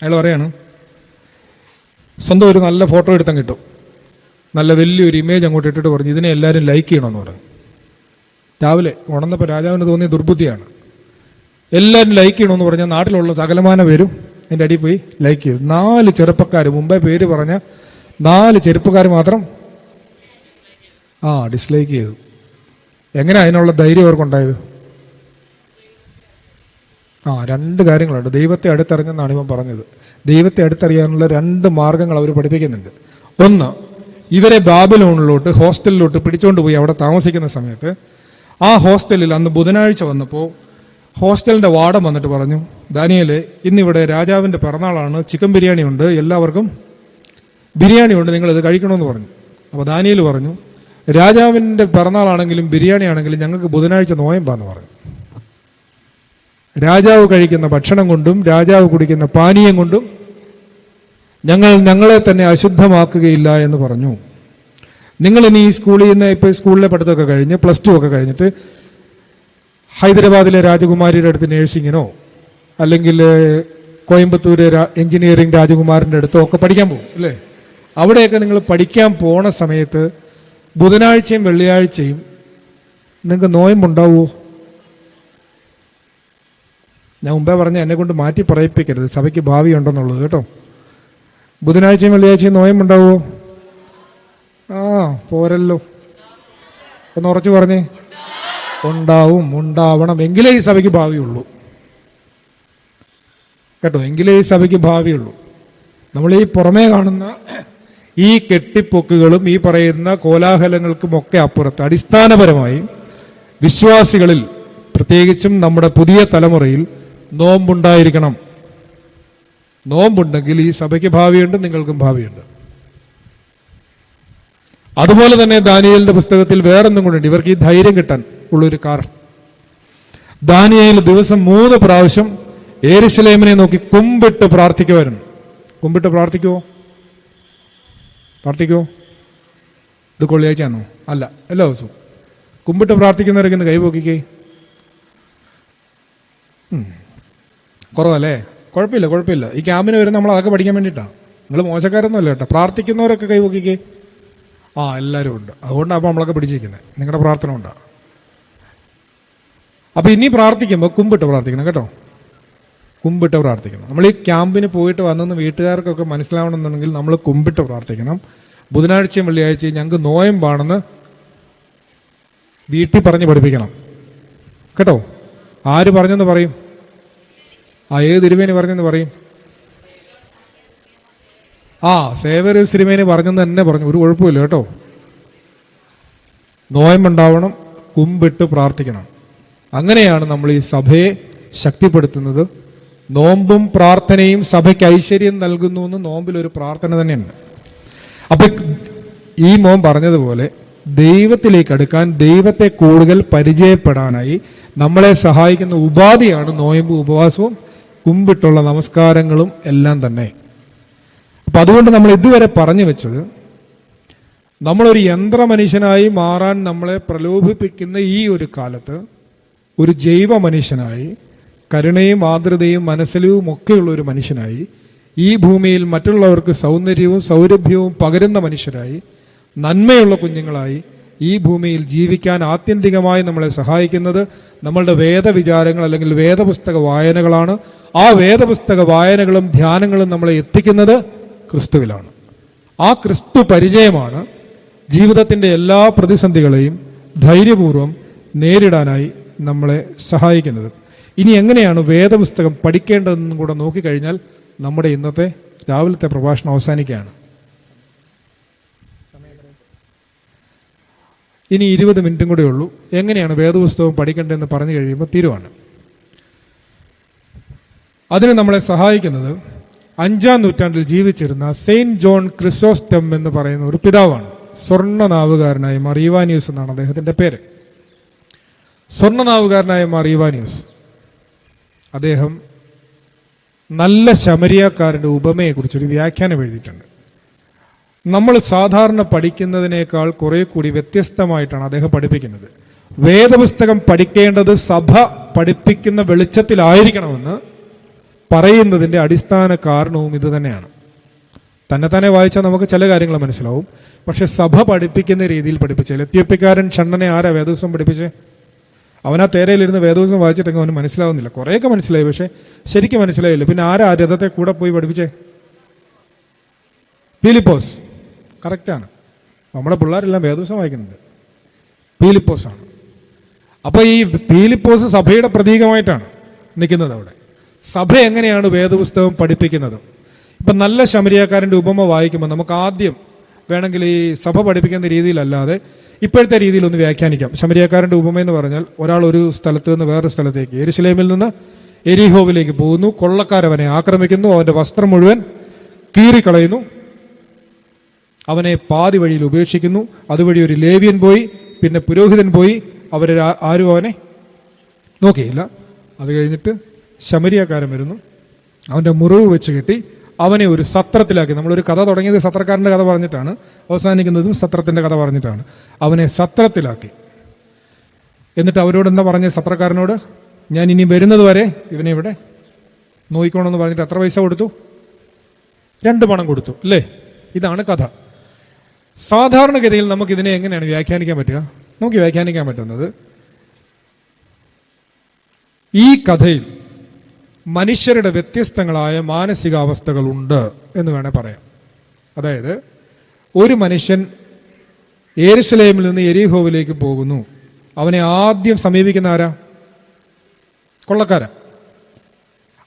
അയാൾ പറയാണ്, സ്വന്തം ഒരു നല്ല ഫോട്ടോ എടുത്താൽ കിട്ടും, നല്ല വലിയൊരു ഇമേജ് അങ്ങോട്ട് ഇട്ടിട്ട് പറഞ്ഞു ഇതിനെ എല്ലാവരും ലൈക്ക് ചെയ്യണമെന്ന് പറഞ്ഞു. രാവിലെ ഉണർന്നപ്പോൾ രാജാവിന് തോന്നിയ ദുർബുദ്ധിയാണ്. എല്ലാവരും ലൈക്ക് ചെയ്യണമെന്ന് പറഞ്ഞാൽ നാട്ടിലുള്ള സകലമാന പേരും എൻ്റെ അടിയിൽ പോയി ലൈക്ക് ചെയ്തു. 4 ചെറുപ്പക്കാർ, മുമ്പേ പേര് പറഞ്ഞ 4 ചെറുപ്പക്കാർ മാത്രം ഡിസ്ലൈക്ക് ചെയ്തു. എങ്ങനെ അതിനുള്ള ധൈര്യം അവർക്കുണ്ടായത്? 2 കാര്യങ്ങളുണ്ട്. ദൈവത്തെ അടുത്തറിഞ്ഞെന്നാണ് ഇവൻ പറഞ്ഞത്. ദൈവത്തെ അടുത്തറിയാനുള്ള 2 മാർഗങ്ങൾ അവർ പഠിപ്പിക്കുന്നുണ്ട്. ഒന്ന്, ഇവരെ ബാബിലോണിലോട്ട് ഹോസ്റ്റലിലോട്ട് പിടിച്ചുകൊണ്ട് പോയി അവിടെ താമസിക്കുന്ന സമയത്ത് ആ ഹോസ്റ്റലിൽ അന്ന് ബുധനാഴ്ച വന്നപ്പോൾ ഹോസ്റ്റലിൻ്റെ വാർഡൻ വന്നിട്ട് പറഞ്ഞു, ദാനിയേൽ, ഇന്നിവിടെ രാജാവിൻ്റെ പിറന്നാളാണ്, ചിക്കൻ ബിരിയാണി ഉണ്ട്, എല്ലാവർക്കും ബിരിയാണി ഉണ്ട്, നിങ്ങളിത് കഴിക്കണമെന്ന് പറഞ്ഞു. അപ്പോൾ ദാനിയേൽ പറഞ്ഞു, രാജാവിൻ്റെ പിറന്നാളാണെങ്കിലും ബിരിയാണി ആണെങ്കിലും ഞങ്ങൾക്ക് ബുധനാഴ്ച നോയമ്പാന്ന് പറഞ്ഞു. രാജാവ് കഴിക്കുന്ന ഭക്ഷണം കൊണ്ടും രാജാവ് കുടിക്കുന്ന പാനീയം കൊണ്ടും ഞങ്ങളെ തന്നെ അശുദ്ധമാക്കുകയില്ല എന്ന് പറഞ്ഞു. നിങ്ങൾ ഇനി ഈ സ്കൂളിൽ നിന്ന് ഇപ്പോൾ സ്കൂളിലെ പഠിത്തമൊക്കെ കഴിഞ്ഞ് +2 ഒക്കെ കഴിഞ്ഞിട്ട് ഹൈദരാബാദിലെ രാജകുമാരിയുടെ അടുത്ത് നേഴ്സിങ്ങിനോ അല്ലെങ്കിൽ കോയമ്പത്തൂർ എഞ്ചിനീയറിംഗ് രാജകുമാരൻ്റെ അടുത്തോ ഒക്കെ പഠിക്കാൻ പോകും അല്ലേ? അവിടെയൊക്കെ നിങ്ങൾ പഠിക്കാൻ പോണ സമയത്ത് ബുധനാഴ്ചയും വെള്ളിയാഴ്ചയും നിങ്ങൾക്ക് നോയമ്പുണ്ടാവുമോ? ഞാൻ മുമ്പേ പറഞ്ഞ എന്നെ കൊണ്ട് മാറ്റി പറയിപ്പിക്കരുത്, സഭയ്ക്ക് ഭാവി ഉണ്ടെന്നുള്ളത് കേട്ടോ. ബുധനാഴ്ചയും വെള്ളിയാഴ്ചയും നോയമ്പുണ്ടാവുമോ? പോരല്ലോ, ഒന്ന് ഉറച്ചു പറഞ്ഞേ. ഉണ്ടാവണം, എങ്കിലേ ഈ സഭയ്ക്ക് ഭാവിയുള്ളൂ കേട്ടോ, എങ്കിലേ ഈ സഭയ്ക്ക് ഭാവിയുള്ളൂ. നമ്മൾ ഈ പുറമേ കാണുന്ന ഈ കെട്ടിപ്പൊക്കുകളും ഈ പറയുന്ന കോലാഹലങ്ങൾക്കുമൊക്കെ അപ്പുറത്ത് അടിസ്ഥാനപരമായി വിശ്വാസികളിൽ, പ്രത്യേകിച്ചും നമ്മുടെ പുതിയ തലമുറയിൽ നോമ്പുണ്ടായിരിക്കണം. നോമ്പുണ്ടെങ്കിൽ ഈ സഭയ്ക്ക് ഭാവിയുണ്ട്, നിങ്ങൾക്കും ഭാവിയുണ്ട്. അതുപോലെ തന്നെ ദാനിയേലിന്റെ പുസ്തകത്തിൽ വേറൊന്നും കൊണ്ടുണ്ട് ഇവർക്ക് ഈ ധൈര്യം കിട്ടാൻ ഉള്ളൊരു കാരണം. ദാനിയേൽ ദിവസം 3 പ്രാവശ്യം യെരൂശലേമിനെ നോക്കി കുമ്പിട്ട് പ്രാർത്ഥിക്കുമായിരുന്നു. കുമ്പിട്ട് പ്രാർത്ഥിക്കുവോ? ഇത് കൊള്ളിയാഴ്ചയാണോ? അല്ല, എല്ലാ ദിവസവും കുമ്പിട്ട് പ്രാർത്ഥിക്കുന്നവരൊക്കെ ഇന്ന് കൈപോക്കിക്കേ. കുറവല്ലേ? കുഴപ്പമില്ല. ഈ ക്യാമ്പിന് വരുന്ന നമ്മൾ അതൊക്കെ പഠിക്കാൻ വേണ്ടിയിട്ടാണ്. നിങ്ങൾ മോശക്കാരൊന്നും അല്ല കേട്ടോ. പ്രാർത്ഥിക്കുന്നവരൊക്കെ കൈപോക്കിക്കേ. എല്ലാവരും ഉണ്ട്. അതുകൊണ്ടാണ് അപ്പോൾ നമ്മളൊക്കെ പിടിച്ചിരിക്കുന്നത്. നിങ്ങളുടെ പ്രാർത്ഥന ഉണ്ടാകും. അപ്പോൾ ഇനി പ്രാർത്ഥിക്കുമ്പോൾ കുമ്പിട്ട് പ്രാർത്ഥിക്കണം കേട്ടോ. കുമ്പിട്ട് പ്രാർത്ഥിക്കണം. നമ്മൾ ഈ ക്യാമ്പിന് പോയിട്ട് വന്നെന്ന് വീട്ടുകാർക്കൊക്കെ മനസ്സിലാവണമെന്നുണ്ടെങ്കിൽ നമ്മൾ കുമ്പിട്ട് പ്രാർത്ഥിക്കണം. ബുധനാഴ്ചയും വെള്ളിയാഴ്ചയും ഞങ്ങൾക്ക് നോയമ്പാണെന്ന് വീട്ടിൽ പറഞ്ഞ് പഠിപ്പിക്കണം കേട്ടോ. ആര് പറഞ്ഞെന്ന് പറയും? ഏത് തിരുമേനി പറഞ്ഞെന്ന് പറയും? സേവ്യർ തിരുമേനി പറഞ്ഞെന്ന് തന്നെ പറഞ്ഞു. ഒരു കുഴപ്പമില്ല കേട്ടോ. നോയമ്പുണ്ടാവണം, കുമ്പിട്ട് പ്രാർത്ഥിക്കണം. അങ്ങനെയാണ് നമ്മൾ ഈ സഭയെ ശക്തിപ്പെടുത്തുന്നത്. നോമ്പും പ്രാർത്ഥനയും സഭയ്ക്ക് ഐശ്വര്യം നൽകുന്നു എന്ന് നോമ്പിലൊരു പ്രാർത്ഥന തന്നെയുണ്ട്. അപ്പൊ ഈ മോൻ പറഞ്ഞതുപോലെ ദൈവത്തിലേക്ക് അടുക്കാൻ, ദൈവത്തെ കൂടുതൽ പരിചയപ്പെടാനായി നമ്മളെ സഹായിക്കുന്ന ഉപാധിയാണ് നോയമ്പും ഉപവാസവും കുമ്പിട്ടുള്ള നമസ്കാരങ്ങളും എല്ലാം തന്നെ. അപ്പൊ അതുകൊണ്ട് നമ്മൾ ഇതുവരെ പറഞ്ഞു വെച്ചത്, നമ്മളൊരു യന്ത്രമനുഷ്യനായി മാറാൻ നമ്മളെ പ്രലോഭിപ്പിക്കുന്ന ഈ ഒരു കാലത്ത് ഒരു ജൈവ മനുഷ്യനായി, കരുണയും ആർദ്രതയും മനസ്സിലും ഒക്കെയുള്ള ഒരു മനുഷ്യനായി, ഈ ഭൂമിയിൽ മറ്റുള്ളവർക്ക് സൗന്ദര്യവും സൗരഭ്യവും പകരുന്ന മനുഷ്യരായി, നന്മയുള്ള കുഞ്ഞുങ്ങളായി ഈ ഭൂമിയിൽ ജീവിക്കാൻ ആത്യന്തികമായി നമ്മളെ സഹായിക്കുന്നത് നമ്മളുടെ വേദവിചാരങ്ങൾ അല്ലെങ്കിൽ വേദപുസ്തക വായനകളാണ്. ആ വേദപുസ്തക വായനകളും ധ്യാനങ്ങളും നമ്മളെ എത്തിക്കുന്നത് ക്രിസ്തുവിലാണ്. ആ ക്രിസ്തു പരിചയമാണ് ജീവിതത്തിൻ്റെ എല്ലാ പ്രതിസന്ധികളെയും ധൈര്യപൂർവ്വം നേരിടാനായി നമ്മളെ സഹായിക്കുന്നത്. ഇനി എങ്ങനെയാണ് വേദപുസ്തകം പഠിക്കേണ്ടതെന്നും കൂടെ നോക്കിക്കഴിഞ്ഞാൽ നമ്മുടെ ഇന്നത്തെ രാവിലത്തെ പ്രഭാഷണം അവസാനിക്കുകയാണ്. ഇനി 20 മിനിറ്റും കൂടെ ഉള്ളൂ. എങ്ങനെയാണ് വേദപുസ്തകം പഠിക്കേണ്ടതെന്ന് പറഞ്ഞു കഴിയുമ്പോൾ തീരുവാണ്. അതിന് നമ്മളെ സഹായിക്കുന്നത് 5-ാം നൂറ്റാണ്ടിൽ ജീവിച്ചിരുന്ന സെയിന്റ് ജോൺ ക്രിസോസ്റ്റം എന്ന് പറയുന്ന ഒരു പിതാവാണ്. സ്വർണ്ണനാവുകാരനായ മാർ ഈവാനിയൂസ് എന്നാണ് അദ്ദേഹത്തിൻ്റെ പേര്. സ്വർണ്ണനാവുകാരനായ മാർ ഈവാനിയൂസ് അദ്ദേഹം നല്ല ശമരിയാക്കാരൻ്റെ ഉപമയെക്കുറിച്ചൊരു വ്യാഖ്യാനം എഴുതിയിട്ടുണ്ട്. നമ്മൾ സാധാരണ പഠിക്കുന്നതിനേക്കാൾ കുറെ കൂടി വ്യത്യസ്തമായിട്ടാണ് അദ്ദേഹം പഠിപ്പിക്കുന്നത്. വേദപുസ്തകം പഠിക്കേണ്ടത് സഭ പഠിപ്പിക്കുന്ന വെളിച്ചത്തിലായിരിക്കണമെന്ന് പറയുന്നതിൻ്റെ അടിസ്ഥാന കാരണവും ഇത് തന്നെയാണ്. തന്നെ വായിച്ചാൽ നമുക്ക് ചില കാര്യങ്ങൾ മനസ്സിലാവും. പക്ഷെ സഭ പഠിപ്പിക്കുന്ന രീതിയിൽ പഠിപ്പിച്ചാൽ, എത്യോപ്യക്കാരൻ ഷണ്ണനെ ആരാ വേദപുസ്തകം പഠിപ്പിച്ചേ? അവനാ തേരയിലിരുന്ന് വേദപുസ്തകം വായിച്ചിട്ടെങ്കിൽ അവന് മനസ്സിലാവുന്നില്ല. കുറേയൊക്കെ മനസ്സിലായി, പക്ഷെ ശരിക്കും മനസ്സിലായില്ല. പിന്നെ ആരാ രഥത്തെ കൂടെ പോയി പഠിപ്പിച്ചേ? ഫിലിപ്പോസ്. കറക്റ്റാണ്. നമ്മുടെ പിള്ളേരെല്ലാം വേദപുസ്തകം വായിക്കുന്നുണ്ട്. ഫിലിപ്പോസാണ്. അപ്പോൾ ഈ ഫിലിപ്പോസ് സഭയുടെ പ്രതീകമായിട്ടാണ് നിൽക്കുന്നത് അവിടെ. സഭ എങ്ങനെയാണ് വേദപുസ്തകം പഠിപ്പിക്കുന്നത്? ഇപ്പം നല്ല ശമരിയാക്കാരൻ്റെ ഉപമ വായിക്കുമ്പോൾ നമുക്ക് ആദ്യം വേണമെങ്കിൽ ഈ സഭ പഠിപ്പിക്കുന്ന രീതിയിലല്ലാതെ ഇപ്പോഴത്തെ രീതിയിൽ ഒന്ന് വ്യാഖ്യാനിക്കാം. ശമരിയാക്കാരൻ്റെ ഉപമ എന്ന് പറഞ്ഞാൽ, ഒരാൾ ഒരു സ്ഥലത്ത് നിന്ന് വേറൊരു സ്ഥലത്തേക്ക്, യെരുശലേമിൽ നിന്ന് എരിഹോവിലേക്ക് പോകുന്നു. കൊള്ളക്കാരവനെ ആക്രമിക്കുന്നു, അവൻ്റെ വസ്ത്രം മുഴുവൻ കീറിക്കളയുന്നു, അവനെ പാതി വഴിയിൽ ഉപേക്ഷിക്കുന്നു. അതുവഴി ഒരു ലേവ്യൻ പോയി, പിന്നെ പുരോഹിതൻ പോയി, ആരും അവനെ നോക്കിയില്ല. അത് കഴിഞ്ഞിട്ട് ശമരിയാക്കാരൻ വരുന്നു, അവൻ്റെ മുറിവ് വെച്ച് കെട്ടി അവനെ ഒരു സത്രത്തിലാക്കി. നമ്മളൊരു കഥ തുടങ്ങിയത് സത്രക്കാരൻ്റെ കഥ പറഞ്ഞിട്ടാണ്, അവസാനിക്കുന്നതും സത്രത്തിൻ്റെ കഥ പറഞ്ഞിട്ടാണ്. അവനെ സത്രത്തിലാക്കി. എന്നിട്ട് അവരോട് എന്താ പറഞ്ഞ സത്രക്കാരനോട്? ഞാൻ ഇനി വരുന്നത് വരെ ഇവനെ ഇവിടെ നോക്കിക്കോണമെന്ന് പറഞ്ഞിട്ട് എത്ര പൈസ കൊടുത്തു? 2 പണം കൊടുത്തു, അല്ലേ? ഇതാണ് കഥ. സാധാരണഗതിയിൽ നമുക്കിതിനെ എങ്ങനെയാണ് വ്യാഖ്യാനിക്കാൻ പറ്റുക? നമുക്ക് വ്യാഖ്യാനിക്കാൻ പറ്റുന്നത്, ഈ കഥയിൽ മനുഷ്യരുടെ വ്യത്യസ്തങ്ങളായ മാനസികാവസ്ഥകളുണ്ട് എന്ന് വേണേൽ പറയാം. അതായത് ഒരു മനുഷ്യൻ യെരുശലേമിൽ നിന്ന് യെരിഹോവിലേക്ക് പോകുന്നു. അവനെ ആദ്യം സമീപിക്കുന്ന ആരാ? കൊള്ളക്കാരാ.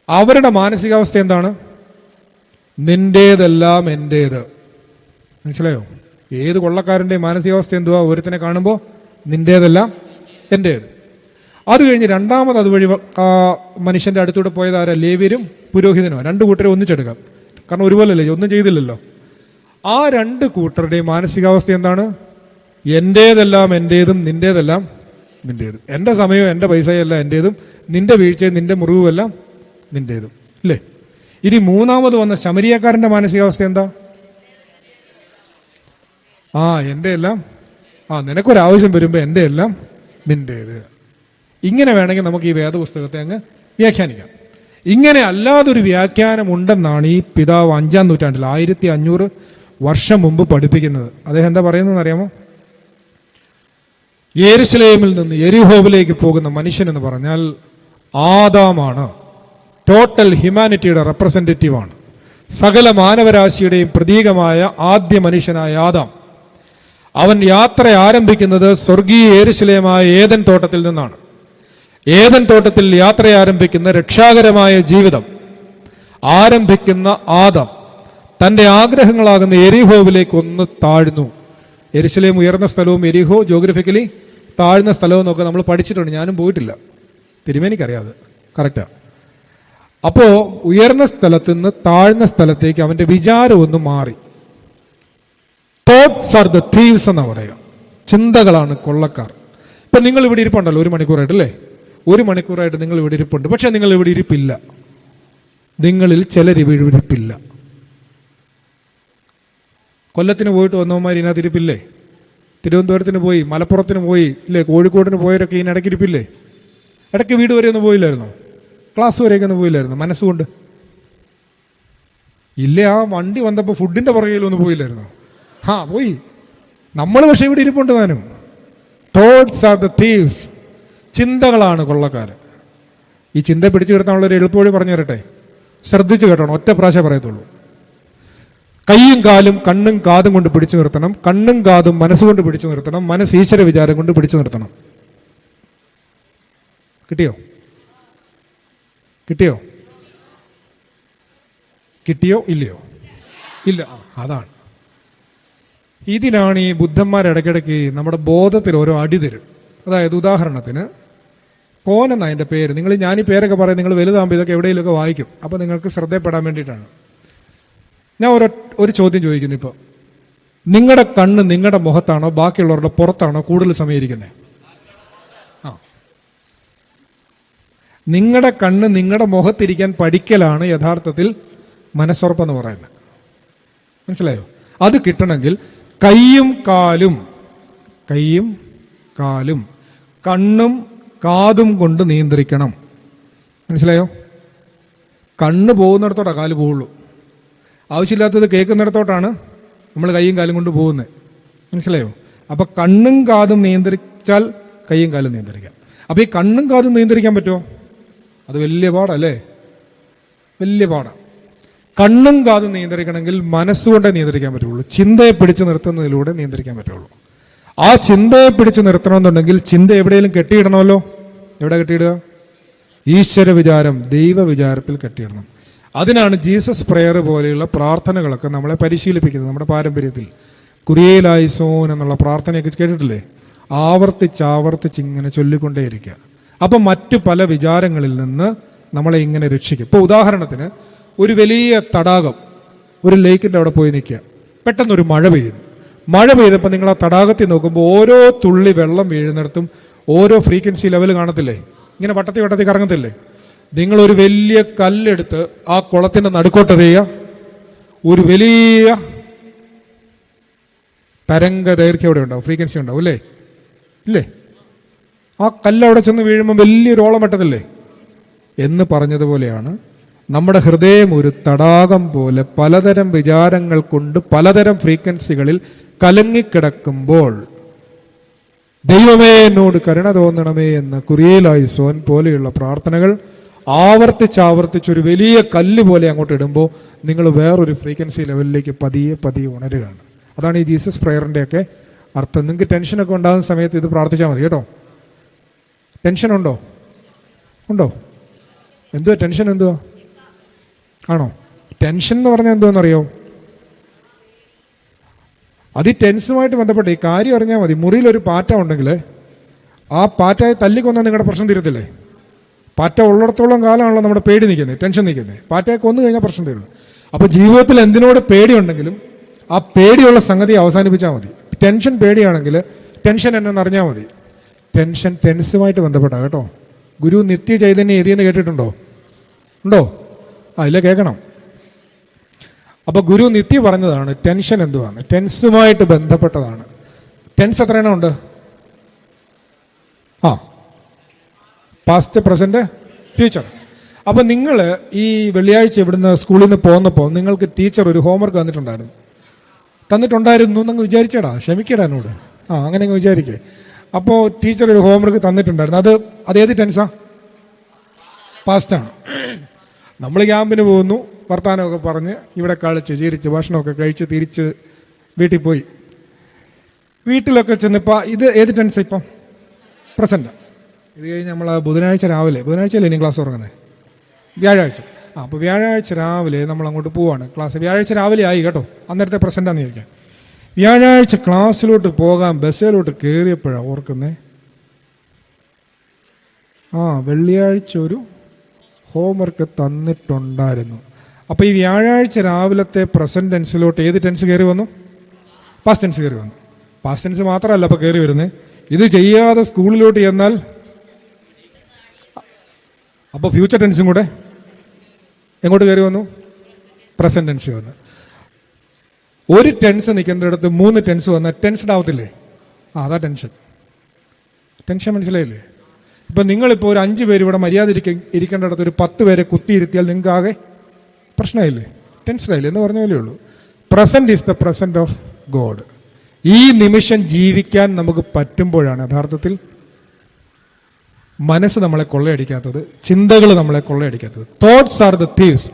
അവരുടെ മാനസികാവസ്ഥ എന്താണ്? നിന്റേതെല്ലാം എന്റേത്. മനസ്സിലായോ? ഏത് കൊള്ളക്കാരൻ്റെ മാനസികാവസ്ഥ എന്തുവാ? ഒരുത്തനെ കാണുമ്പോൾ നിന്റേതെല്ലാം എന്റേത്. അത് കഴിഞ്ഞ് രണ്ടാമത് അതുവഴി മനുഷ്യന്റെ അടുത്തൂടെ പോയത് ആരാ? ലേവ്യരും പുരോഹിതനോ? 2 കൂട്ടരെ ഒന്നിച്ചെടുക്കാം. കാരണം ഒരുപോലല്ലേ, ഒന്നും ചെയ്തില്ലല്ലോ. ആ 2 കൂട്ടരുടെയും മാനസികാവസ്ഥ എന്താണ്? എന്റേതെല്ലാം എന്റേതും നിന്റേതെല്ലാം നിന്റേതും. എൻ്റെ സമയവും എൻ്റെ പൈസയെല്ലാം എൻ്റേതും, നിന്റെ വീഴ്ചയും നിന്റെ മുറിവുമെല്ലാം നിന്റേതും, അല്ലേ? ഇനി മൂന്നാമത് വന്ന ശമരിയാക്കാരൻ്റെ മാനസികാവസ്ഥ എന്താ? എൻ്റെ എല്ലാം നിനക്കൊരാവശ്യം വരുമ്പോൾ എൻ്റെ എല്ലാം നിന്റേത്. ഇങ്ങനെ വേണമെങ്കിൽ നമുക്ക് ഈ വേദപുസ്തകത്തെ അങ്ങ് വ്യാഖ്യാനിക്കാം. ഇങ്ങനെ അല്ലാതൊരു വ്യാഖ്യാനം ഉണ്ടെന്നാണ് ഈ പിതാവ് 5-ാം നൂറ്റാണ്ടിൽ 1500 വർഷം മുമ്പ് പഠിപ്പിക്കുന്നത്. അദ്ദേഹം എന്താ പറയുന്നതെന്ന് അറിയാമോ? യെരുശലേമിൽ നിന്ന് യെരിഹോവിലേക്ക് പോകുന്ന മനുഷ്യൻ എന്ന് പറഞ്ഞാൽ ആദാമാണ്. ടോട്ടൽ ഹ്യൂമാനിറ്റിയുടെ റെപ്രസെന്റേറ്റീവാണ്. സകല മാനവരാശിയുടെയും പ്രതീകമായ ആദ്യ മനുഷ്യനായ ആദാം. അവൻ യാത്ര ആരംഭിക്കുന്നത് സ്വർഗീയ യെരുശലേമായ ഏദൻ തോട്ടത്തിൽ നിന്നാണ്. ഏദൻ തോട്ടത്തിൽ യാത്ര ആരംഭിക്കുന്ന രക്ഷാകരമായ ജീവിതം ആരംഭിക്കുന്ന ആദാം തൻ്റെ ആഗ്രഹങ്ങളാകുന്ന യെരിഹോവിലേക്ക് ഒന്ന് താഴ്ന്നു. യെരുശലേം ഉയർന്ന സ്ഥലവും യെരിഹോ ജോഗ്രഫിക്കലി താഴ്ന്ന സ്ഥലവും ഒക്കെ നമ്മൾ പഠിച്ചിട്ടുണ്ട്. ഞാനും പോയിട്ടില്ല, തിരുമേനിക്കറിയാതെ. കറക്റ്റാ. അപ്പോൾ ഉയർന്ന സ്ഥലത്ത് നിന്ന് താഴ്ന്ന സ്ഥലത്തേക്ക് അവൻ്റെ വിചാരം ഒന്ന് മാറി. തോട്ട്സ് ആർ ദ തീവ്സ് എന്നാ പറയുക. ചിന്തകളാണ് കൊള്ളക്കാർ. ഇപ്പം നിങ്ങൾ ഇവിടെ ഇരിപ്പുണ്ടല്ലോ 1 മണിക്കൂറായിട്ടല്ലേ? 1 മണിക്കൂറായിട്ട് നിങ്ങൾ ഇവിടെ ഇരിപ്പുണ്ട്. പക്ഷെ നിങ്ങൾ ഇവിടെ ഇരിപ്പില്ല. നിങ്ങളിൽ ചിലർ ഇവിടെ ഇരിപ്പില്ല. കൊല്ലത്തിന് പോയിട്ട് വന്നവന്മാർ ഇതിനകത്ത് ഇരിപ്പില്ലേ? തിരുവനന്തപുരത്തിന് പോയി, മലപ്പുറത്തിന് പോയി, ഇല്ലേ? കോഴിക്കോടിന് പോയവരൊക്കെ ഇതിനിടയ്ക്ക് ഇരിപ്പില്ലേ? ഇടയ്ക്ക് വീട് വരെ ഒന്നും പോയില്ലായിരുന്നോ? ക്ലാസ് വരെയൊക്കെ ഒന്നും പോയില്ലായിരുന്നു മനസ്സുകൊണ്ട്? ഇല്ലേ? ആ വണ്ടി വന്നപ്പോൾ ഫുഡിൻ്റെ പുറകിലൊന്നും പോയില്ലായിരുന്നോ? പോയി. നമ്മൾ പക്ഷെ ഇവിടെ ഇരിപ്പുണ്ട് താനും. Thoughts are the thieves. ചിന്തകളാണ് കൊള്ളക്കാരൻ. ഈ ചിന്ത പിടിച്ചു നിർത്താനുള്ളൊരു എളുപ്പവഴി പറഞ്ഞു തരട്ടെ? ശ്രദ്ധിച്ചു കേട്ടോണം, ഒറ്റ പ്രാവശ്യം പറയത്തുള്ളൂ. കൈയും കാലും കണ്ണും കാതും കൊണ്ട് പിടിച്ചു നിർത്തണം. കണ്ണും കാതും മനസ്സുകൊണ്ട് പിടിച്ചു നിർത്തണം. മനസ്സ് ഈശ്വര വിചാരം കൊണ്ട് പിടിച്ചു നിർത്തണം. കിട്ടിയോ? കിട്ടിയോ? കിട്ടിയോ? ഇല്ലയോ? ഇല്ല. അതാണ് ഇതിനാണ് ഈ ബുദ്ധന്മാർ ഇടയ്ക്കിടയ്ക്ക് നമ്മുടെ ബോധത്തിൽ ഓരോ അടി തരും. അതായത് ഉദാഹരണത്തിന് കോൻ എന്ന അതിൻ്റെ പേര്. ഞാൻ ഈ പേരൊക്കെ പറയും, നിങ്ങൾ വലുതാകുമ്പോൾ ഇതൊക്കെ എവിടെയെങ്കിലുമൊക്കെ വായിക്കും. അപ്പോൾ നിങ്ങൾക്ക് ശ്രദ്ധപ്പെടാൻ വേണ്ടിയിട്ടാണ് ഞാൻ ഒരു ചോദ്യം ചോദിക്കുന്നു. ഇപ്പോൾ നിങ്ങളുടെ കണ്ണ് നിങ്ങളുടെ മുഖത്താണോ ബാക്കിയുള്ളവരുടെ പുറത്താണോ കൂടുതൽ സമയം ഇരിക്കുന്നത്? നിങ്ങളുടെ കണ്ണ് നിങ്ങളുടെ മുഖത്തിരിക്കാൻ പഠിക്കലാണ് യഥാർത്ഥത്തിൽ മനസ്സുറപ്പെന്ന് പറയുന്നത്. മനസ്സിലായോ? അത് കിട്ടണമെങ്കിൽ കൈയും കാലും കണ്ണും കാതും കൊണ്ട് നിയന്ത്രിക്കണം. മനസ്സിലായോ? കണ്ണ് പോകുന്നിടത്തോട്ടാണ് കാല് പോവുള്ളൂ. ആവശ്യമില്ലാത്തത് കേൾക്കുന്നിടത്തോട്ടാണ് നമ്മൾ കൈയും കാലും കൊണ്ട് പോകുന്നത്. മനസ്സിലായോ? അപ്പൊ കണ്ണും കാതും നിയന്ത്രിച്ചാൽ കൈയും കാലും നിയന്ത്രിക്കാം. അപ്പൊ ഈ കണ്ണും കാതും നിയന്ത്രിക്കാൻ പറ്റുമോ? അത് വലിയ പാടല്ലേ? വലിയ പാടാണ്. കണ്ണും കാതും നിയന്ത്രിക്കണമെങ്കിൽ മനസ്സുകൊണ്ടേ നിയന്ത്രിക്കാൻ പറ്റുള്ളൂ. ചിന്തയെ പിടിച്ചു നിർത്തുന്നതിലൂടെ നിയന്ത്രിക്കാൻ പറ്റുള്ളൂ. ആ ചിന്തയെ പിടിച്ചു നിർത്തണമെന്നുണ്ടെങ്കിൽ ചിന്ത എവിടെയെങ്കിലും കെട്ടിയിടണമല്ലോ. എവിടെ കെട്ടിയിടുക? ഈശ്വര വിചാരം, ദൈവ വിചാരത്തിൽ കെട്ടിയിടണം. അതിനാണ് ജീസസ് പ്രെയർ പോലെയുള്ള പ്രാർത്ഥനകളൊക്കെ നമ്മളെ പരിശീലിപ്പിക്കുന്നത്. നമ്മുടെ പാരമ്പര്യത്തിൽ കുരിയേലായിസോൻ എന്നുള്ള പ്രാർത്ഥനയൊക്കെ കേട്ടിട്ടില്ലേ? ആവർത്തിച്ച് ഇങ്ങനെ ചൊല്ലിക്കൊണ്ടേയിരിക്കുക. അപ്പം മറ്റു പല വിചാരങ്ങളിൽ നിന്ന് നമ്മളെ ഇങ്ങനെ രക്ഷിക്കും. ഇപ്പോൾ ഉദാഹരണത്തിന് ഒരു വലിയ തടാകം, ഒരു ലേക്കിൻ്റെ അവിടെ പോയി നിൽക്കുക. പെട്ടെന്നൊരു മഴ പെയ്യുന്നു. മഴ പെയ്തപ്പോൾ നിങ്ങൾ ആ തടാകത്തിൽ നോക്കുമ്പോൾ ഓരോ തുള്ളി വെള്ളം വീഴുന്നിടത്തും ഓരോ ഫ്രീക്വൻസി ലെവൽ കാണത്തില്ലേ? ഇങ്ങനെ വട്ടത്തിൽ കറങ്ങത്തില്ലേ? നിങ്ങളൊരു വലിയ കല്ലെടുത്ത് ആ കുളത്തിൻ്റെ നടുക്കോട്ടെറിയുക. ഒരു വലിയ തരംഗ ദൈർഘ്യം അവിടെ ഉണ്ടാവും, ഫ്രീക്വൻസി ഉണ്ടാവും അല്ലേ? ഇല്ലേ? ആ കല്ല് അവിടെ ചെന്ന് വീഴുമ്പോൾ വലിയൊരു ഓളം വെട്ടത്തില്ലേ എന്ന് പറഞ്ഞതുപോലെയാണ് നമ്മുടെ ഹൃദയം ഒരു തടാകം പോലെ പലതരം വിചാരങ്ങൾ കൊണ്ട് പലതരം ഫ്രീക്വൻസികളിൽ കലങ്ങിക്കിടക്കുമ്പോൾ ദൈവമേ എന്നോട് കരുണ തോന്നണമേ എന്ന കുരിയേലായിസോൻ പോലെയുള്ള പ്രാർത്ഥനകൾ ആവർത്തിച്ചൊരു വലിയ കല്ല് പോലെ അങ്ങോട്ട് ഇടുമ്പോൾ നിങ്ങൾ വേറൊരു ഫ്രീക്വൻസി ലെവലിലേക്ക് പതിയെ ഉണരുകയാണ്. അതാണ് ഈ ജീസസ് പ്രെയറിൻ്റെ ഒക്കെ അർത്ഥം. നിങ്ങൾക്ക് ടെൻഷനൊക്കെ ഉണ്ടാകുന്ന സമയത്ത് ഇത് പ്രാർത്ഥിച്ചാൽ മതി കേട്ടോ. ടെൻഷൻ ഉണ്ടോ? എന്തുവാ ടെൻഷൻ? എന്തുവാ ആണോ? ടെൻഷൻ എന്ന് പറഞ്ഞാൽ എന്തുവാണെന്നറിയോ? അത് ഈ ടെൻസുമായിട്ട് ബന്ധപ്പെട്ട് ഈ കാര്യം അറിഞ്ഞാൽ മതി. മുറിയിലൊരു പാറ്റ ഉണ്ടെങ്കിൽ ആ പാറ്റയെ തല്ലിക്കൊന്നാൽ നിങ്ങളുടെ പ്രശ്നം തീരത്തില്ലേ? പാറ്റ ഉള്ളിടത്തോളം കാലമാണല്ലോ നമ്മുടെ പേടി നിൽക്കുന്നത്, ടെൻഷൻ നിൽക്കുന്നത്. പാറ്റയെ കൊന്നു കഴിഞ്ഞാൽ പ്രശ്നം തീരുന്നു. അപ്പോൾ ജീവിതത്തിൽ എന്തിനോട് പേടിയുണ്ടെങ്കിലും ആ പേടിയുള്ള സംഗതി അവസാനിപ്പിച്ചാൽ മതി. ടെൻഷൻ പേടിയാണെങ്കിൽ ടെൻഷൻ എന്നറിഞ്ഞാൽ മതി. ടെൻഷൻ ടെൻസുമായിട്ട് ബന്ധപ്പെട്ടാ കേട്ടോ. ഗുരു നിത്യ ചൈതന്യം എഴുതിയെന്ന് കേട്ടിട്ടുണ്ടോ? ഉണ്ടോ? ഇല്ല, കേൾക്കണം. അപ്പൊ ഗുരു നിത്യ പറഞ്ഞതാണ് ടെൻഷൻ എന്തുവാണ്? ടെൻസുമായിട്ട് ബന്ധപ്പെട്ടതാണ്. ടെൻസ് എത്ര എണ്ണം ഉണ്ട്? Past, present, future. അപ്പൊ നിങ്ങൾ ഈ വെള്ളിയാഴ്ച ഇവിടുന്ന് സ്കൂളിൽ നിന്ന് പോന്നപ്പോൾ നിങ്ങൾക്ക് ടീച്ചർ ഒരു ഹോംവർക്ക് തന്നിട്ടുണ്ടായിരുന്നു എന്നങ്ങ് വിചാരിച്ചേടാ. ക്ഷമിക്കടാ എന്നോട്. അങ്ങനെ അങ്ങ് വിചാരിക്കേ. അപ്പോൾ ടീച്ചർ ഒരു ഹോംവർക്ക് തന്നിട്ടുണ്ടായിരുന്നു. അതേത് ടെൻസാ? പാസ്റ്റാണ്. നമ്മൾ ക്യാമ്പിന് പോകുന്നു, വർത്താനമൊക്കെ പറഞ്ഞ് ഇവിടെ കളിച്ച് ചിരിച്ച് ഭക്ഷണമൊക്കെ കഴിച്ച് തിരിച്ച് വീട്ടിൽ പോയി. വീട്ടിലൊക്കെ ചെന്നിപ്പോൾ ഇത് ഏത് ടെൻസാ? ഇപ്പം പ്രസന്റ്. ഇത് കഴിഞ്ഞ് നമ്മൾ ബുധനാഴ്ച ബുധനാഴ്ചയല്ലേ ഇനി ക്ലാസ് തുടങ്ങുന്നത്? വ്യാഴാഴ്ച. അപ്പോൾ വ്യാഴാഴ്ച രാവിലെ നമ്മൾ അങ്ങോട്ട് പോവാണ് ക്ലാസ്. വ്യാഴാഴ്ച രാവിലെ ആയി കേട്ടോ, അന്നേരത്തെ പ്രസന്റാന്ന് ചോദിക്കാം. വ്യാഴാഴ്ച ക്ലാസ്സിലോട്ട് പോകാൻ ബസ്സിലോട്ട് കയറിയപ്പോഴാണ് ഓർക്കുന്നേ, വെള്ളിയാഴ്ച ഒരു ഹോംവർക്ക് തന്നിട്ടുണ്ടായിരുന്നു. അപ്പോൾ ഈ വ്യാഴാഴ്ച രാവിലത്തെ പ്രസന്റ് ടെൻസിലോട്ട് ഏത് ടെൻസ് കയറി വന്നു? പാസ്റ്റ് ടെൻസ് കയറി വന്നു. പാസ്റ്റ് ടെൻസ് മാത്രമല്ല അപ്പോൾ കയറി വരുന്നത്, ഇത് ചെയ്യാതെ സ്കൂളിലോട്ട് ചെന്നാൽ അപ്പോൾ ഫ്യൂച്ചർ ടെൻസും കൂടെ എങ്ങോട്ട് കയറി വന്നു? പ്രസന്റ് ടെൻസ് വന്നു. ഒരു ടെൻസ് നിൽക്കുന്നിടത്ത് 3 ടെൻസ് വന്നാൽ ടെൻസ്ഡ് ആവത്തില്ലേ? അതാ ടെൻഷൻ. മനസ്സിലായില്ലേ? ഇപ്പം നിങ്ങളിപ്പോൾ ഒരു 5 പേര് ഇവിടെ മര്യാദ ഇരിക്കേണ്ടിടത്ത് ഒരു 10 പേരെ കുത്തിയിരുത്തിയാൽ നിങ്ങൾക്ക് ആകെ പ്രശ്നമായില്ലേ? ടെൻസ്ഡായില്ലേ എന്ന് പറഞ്ഞ പോലെയേ ഉള്ളൂ. Present is the present of God. ഈ നിമിഷം ജീവിക്കാൻ നമുക്ക് പറ്റുമ്പോഴാണ് യഥാർത്ഥത്തിൽ മനസ്സ് നമ്മളെ കൊള്ളയടിക്കാത്തത്, ചിന്തകൾ നമ്മളെ കൊള്ളയടിക്കാത്തത്. Thoughts are the thieves.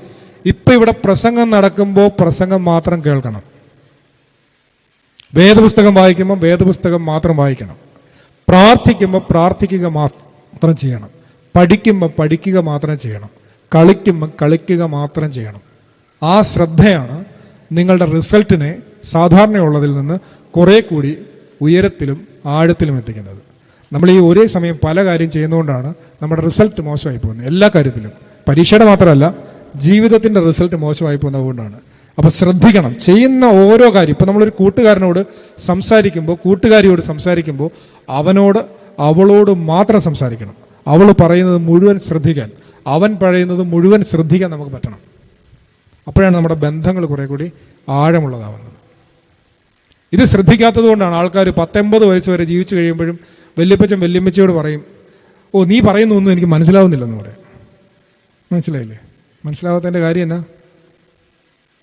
ഇപ്പൊ ഇവിടെ പ്രസംഗം നടക്കുമ്പോൾ പ്രസംഗം മാത്രം കേൾക്കണം. വേദപുസ്തകം വായിക്കുമ്പോൾ വേദപുസ്തകം മാത്രം വായിക്കണം. പ്രാർത്ഥിക്കുമ്പോൾ പ്രാർത്ഥിക്കുക മാത്രം ചെയ്യണം. പഠിക്കുമ്പോൾ പഠിക്കുക മാത്രം ചെയ്യണം. കളിക്കുമ്പോൾ കളിക്കുക മാത്രം ചെയ്യണം. ആ ശ്രദ്ധയാണ് നിങ്ങളുടെ റിസൾട്ടിനെ സാധാരണയുള്ളതിൽ നിന്ന് കുറെ കൂടി ഉയരത്തിലും ആഴത്തിലും എത്തിക്കുന്നത്. നമ്മൾ ഈ ഒരേ സമയം പല കാര്യം ചെയ്യുന്നതുകൊണ്ടാണ് നമ്മുടെ റിസൾട്ട് മോശമായി പോകുന്നത്. എല്ലാ കാര്യത്തിലും, പരീക്ഷയുടെ മാത്രമല്ല, ജീവിതത്തിൻ്റെ റിസൾട്ട് മോശമായി പോകുന്നതുകൊണ്ടാണ്. അപ്പോൾ ശ്രദ്ധിക്കണം, ചെയ്യുന്ന ഓരോ കാര്യം. ഇപ്പം നമ്മളൊരു കൂട്ടുകാരനോട് സംസാരിക്കുമ്പോൾ, കൂട്ടുകാരിയോട് സംസാരിക്കുമ്പോൾ അവനോട് അവളോട് മാത്രം സംസാരിക്കണം. അവൾ പറയുന്നത് മുഴുവൻ ശ്രദ്ധിക്കാൻ, അവൻ പറയുന്നത് മുഴുവൻ ശ്രദ്ധിക്കാൻ നമുക്ക് പറ്റണം. അപ്പോഴാണ് നമ്മുടെ ബന്ധങ്ങൾ കുറെ കൂടി ആഴമുള്ളതാവുന്നത്. ഇത് ശ്രദ്ധിക്കാത്തത് കൊണ്ടാണ് ആൾക്കാർ 19 വയസ്സ് വരെ ജീവിച്ചു കഴിയുമ്പോഴും വല്യപ്പച്ചൻ വല്യമ്മച്ചിയോട് പറയും, ഓ നീ പറയുന്നൊന്നും എനിക്ക് മനസ്സിലാവുന്നില്ലെന്ന് പറയും. മനസ്സിലായില്ലേ? മനസ്സിലാവാത്തതിൻ്റെ കാര്യം എന്നാ?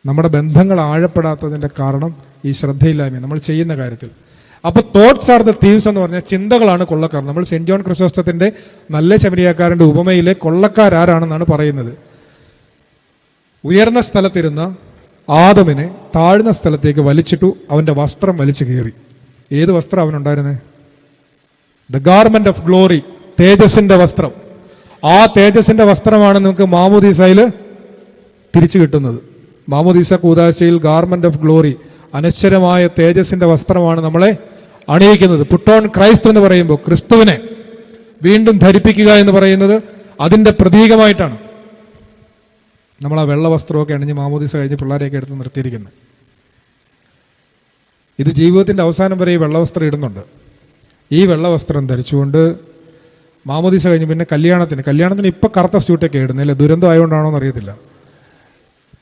നമ്മുടെ ബന്ധങ്ങൾ ആഴപ്പെടാത്തതിൻ്റെ കാരണം ഈ ശ്രദ്ധയില്ലായ്മ നമ്മൾ ചെയ്യുന്ന കാര്യത്തിൽ. അപ്പോൾ തോട്ട്സ് ആർ ദ തീവ്സ് എന്ന് പറഞ്ഞാൽ ചിന്തകളാണ് കൊള്ളക്കാർ. നമ്മൾ സെന്റ് ജോൺ ക്രിസോസ്റ്റത്തിന്റെ നല്ല ശമരിയാക്കാരൻ്റെ ഉപമയിലെ കൊള്ളക്കാരാരാണെന്നാണ് പറയുന്നത്. ഉയർന്ന സ്ഥലത്തിരുന്ന ആദമിനെ താഴ്ന്ന സ്ഥലത്തേക്ക് വലിച്ചിട്ടു, അവന്റെ വസ്ത്രം വലിച്ചു കീറി. ഏത് വസ്ത്രം അവനുണ്ടായിരുന്നേ? ദ ഗാർമെന്റ് ഓഫ് ഗ്ലോറി, തേജസ്സിന്റെ വസ്ത്രം. ആ തേജസ്സിന്റെ വസ്ത്രമാണ് നമുക്ക് മാമോദീസയിൽ തിരിച്ചു കിട്ടുന്നത്. മാമോദീസ കൂദാശയിൽ ഗാർമെന്റ് ഓഫ് ഗ്ലോറി, അനശ്വരമായ തേജസ്സിന്റെ വസ്ത്രമാണ് നമ്മളെ അണിയിക്കുന്നത്. പുട്ട് ഓൺ ക്രൈസ്റ്റ് എന്ന് പറയുമ്പോൾ ക്രിസ്തുവിനെ വീണ്ടും ധരിപ്പിക്കുക എന്ന് പറയുന്നത് അതിന്റെ പ്രതീകമായിട്ടാണ്. നമ്മൾ ആ വെള്ള വസ്ത്രമൊക്കെ അണിഞ്ഞ് മാമോദീസ കഴിഞ്ഞ് പിള്ളേരെയൊക്കെ എടുത്ത് നിർത്തിയിരിക്കുന്നത്. ഇത് ജീവിതത്തിന്റെ അവസാനം വരെ ഈ വെള്ളവസ്ത്രം ഇടുന്നുണ്ട്. ഈ വെള്ളവസ്ത്രം ധരിച്ചുകൊണ്ട് മാമോദീസ കഴിഞ്ഞ് പിന്നെ കല്യാണത്തിന് ഇപ്പം കറുത്ത സ്യൂട്ടൊക്കെ ഇടുന്നില്ല. ദുരന്തം ആയതുകൊണ്ടാണോ എന്നറിയത്തില്ല.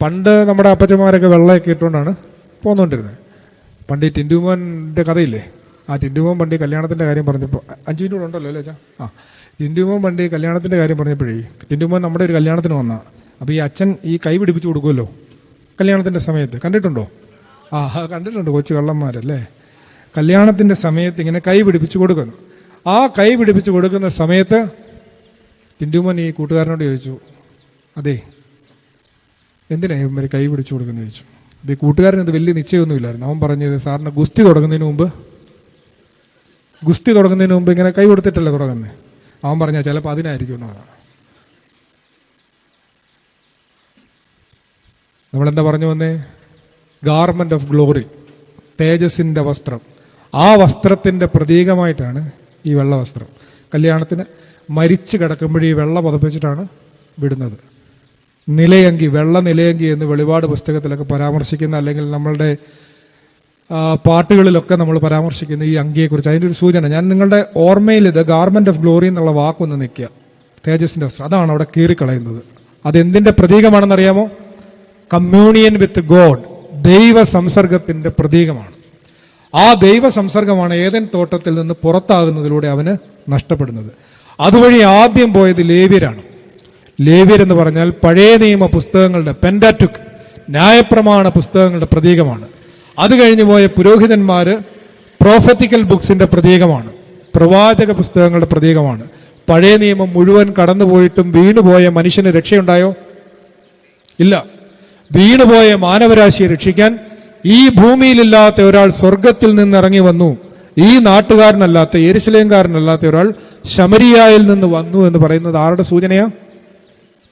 പണ്ട് നമ്മുടെ അപ്പച്ചന്മാരൊക്കെ വെള്ളമൊക്കെ ഇട്ടുകൊണ്ടാണ് പോന്നുകൊണ്ടിരുന്നത്. പണ്ട് ഈ ടിൻറ്റുമോൻ്റെ കഥയില്ലേ, ആ ടിൻറ്റുമോൻ പണ്ട് കല്യാണത്തിൻ്റെ കാര്യം പറഞ്ഞപ്പോൾ 5 മിനിറ്റ് കൂടെ ഉണ്ടല്ലോ അല്ലേ അച്ഛാ? ആ, ടിൻറ്റുമോൻ പണ്ട് കല്യാണത്തിൻ്റെ കാര്യം പറഞ്ഞപ്പോഴേ, ടിൻറ്റുമോൻ നമ്മുടെ ഒരു കല്യാണത്തിന് വന്ന, അപ്പോൾ ഈ അച്ഛൻ ഈ കൈ പിടിപ്പിച്ച് കൊടുക്കുമല്ലോ കല്യാണത്തിൻ്റെ സമയത്ത്. കണ്ടിട്ടുണ്ടോ? ആ കണ്ടിട്ടുണ്ട്, കൊച്ചു കള്ളന്മാരല്ലേ. കല്യാണത്തിൻ്റെ സമയത്ത് ഇങ്ങനെ കൈ പിടിപ്പിച്ച് കൊടുക്കുന്നു. ആ കൈ പിടിപ്പിച്ച് കൊടുക്കുന്ന സമയത്ത് ടിൻറ്റുമോൻ ഈ കൂട്ടുകാരനോട് ചോദിച്ചു, അതെ എന്തിനാ ഇവന്മാർ കൈ പിടിച്ചു കൊടുക്കുന്നത് ചോദിച്ചു. അപ്പോൾ ഈ കൂട്ടുകാരൻ ഇത് വലിയ നിശ്ചയമൊന്നുമില്ലായിരുന്നു. അവൻ പറഞ്ഞത്, സാറിന് ഗുസ്തി തുടങ്ങുന്നതിന് മുമ്പ് ഇങ്ങനെ കൈ കൊടുത്തിട്ടല്ലേ തുടങ്ങുന്നത്. അവൻ പറഞ്ഞാൽ ചിലപ്പോൾ അതിനായിരിക്കും എന്ന് പറഞ്ഞു. നമ്മളെന്താ പറഞ്ഞു വന്നേ? ഗാർമെന്റ് ഓഫ് ഗ്ലോറി, തേജസ്സിന്റെ വസ്ത്രം. ആ വസ്ത്രത്തിന്റെ പ്രതീകമായിട്ടാണ് ഈ വെള്ള വസ്ത്രം. കല്യാണത്തിന് മരിച്ചു കിടക്കുമ്പോഴേ ഈ വെള്ള പുതപ്പിച്ചിട്ടാണ് വിടുന്നത്. നിലയങ്കി, വെള്ള നിലയങ്കി എന്ന് വെളിപാട് പുസ്തകത്തിലൊക്കെ പരാമർശിക്കുന്ന, അല്ലെങ്കിൽ നമ്മളുടെ പാട്ടുകളിലൊക്കെ നമ്മൾ പരാമർശിക്കുന്ന ഈ അങ്കിയെക്കുറിച്ച് അതിൻ്റെ ഒരു സൂചന ഞാൻ നിങ്ങളുടെ ഓർമ്മയിൽ, ഇത് ഗാർമെന്റ് ഓഫ് ഗ്ലോറി എന്നുള്ള വാക്കൊന്ന് നിൽക്കുക. തേജസ്സിന്റെ വസ്ത്രം, അതാണ് അവിടെ കീറിക്കളയുന്നത്. അതെന്തിന്റെ പ്രതീകമാണെന്നറിയാമോ? കമ്മ്യൂണിയൻ വിത്ത് ഗോഡ്, ദൈവ സംസർഗത്തിന്റെ പ്രതീകമാണ്. ആ ദൈവ സംസർഗമാണ് ഏദൻ തോട്ടത്തിൽ നിന്ന് പുറത്താകുന്നതിലൂടെ അവന് നഷ്ടപ്പെടുന്നത്. അതുവഴി ആദ്യം പോയത് ലേവ്യരാണ്. ലേവ്യരെന്ന് പറഞ്ഞാൽ പഴയ നിയമ പുസ്തകങ്ങളുടെ, പെന്റാറ്റുക്, ന്യായപ്രമാണ പുസ്തകങ്ങളുടെ പ്രതീകമാണ്. അത് കഴിഞ്ഞു പോയ പുരോഹിതന്മാര് പ്രോഫറ്റിക്കൽ ബുക്സിന്റെ പ്രതീകമാണ്, പ്രവാചക പുസ്തകങ്ങളുടെ പ്രതീകമാണ്. പഴയ നിയമം മുഴുവൻ കടന്നുപോയിട്ടും വീണുപോയ മനുഷ്യന് രക്ഷയുണ്ടായോ? ഇല്ല. വീണുപോയ മാനവരാശിയെ രക്ഷിക്കാൻ ഈ ഭൂമിയിലില്ലാത്ത ഒരാൾ സ്വർഗത്തിൽ നിന്ന് ഇറങ്ങി വന്നു. ഈ നാട്ടുകാരനല്ലാത്ത, യെരുശലേംകാരനല്ലാത്ത ഒരാൾ ശമരിയായിൽ നിന്ന് വന്നു എന്ന് പറയുന്നത് ആരുടെ സൂചനയാ?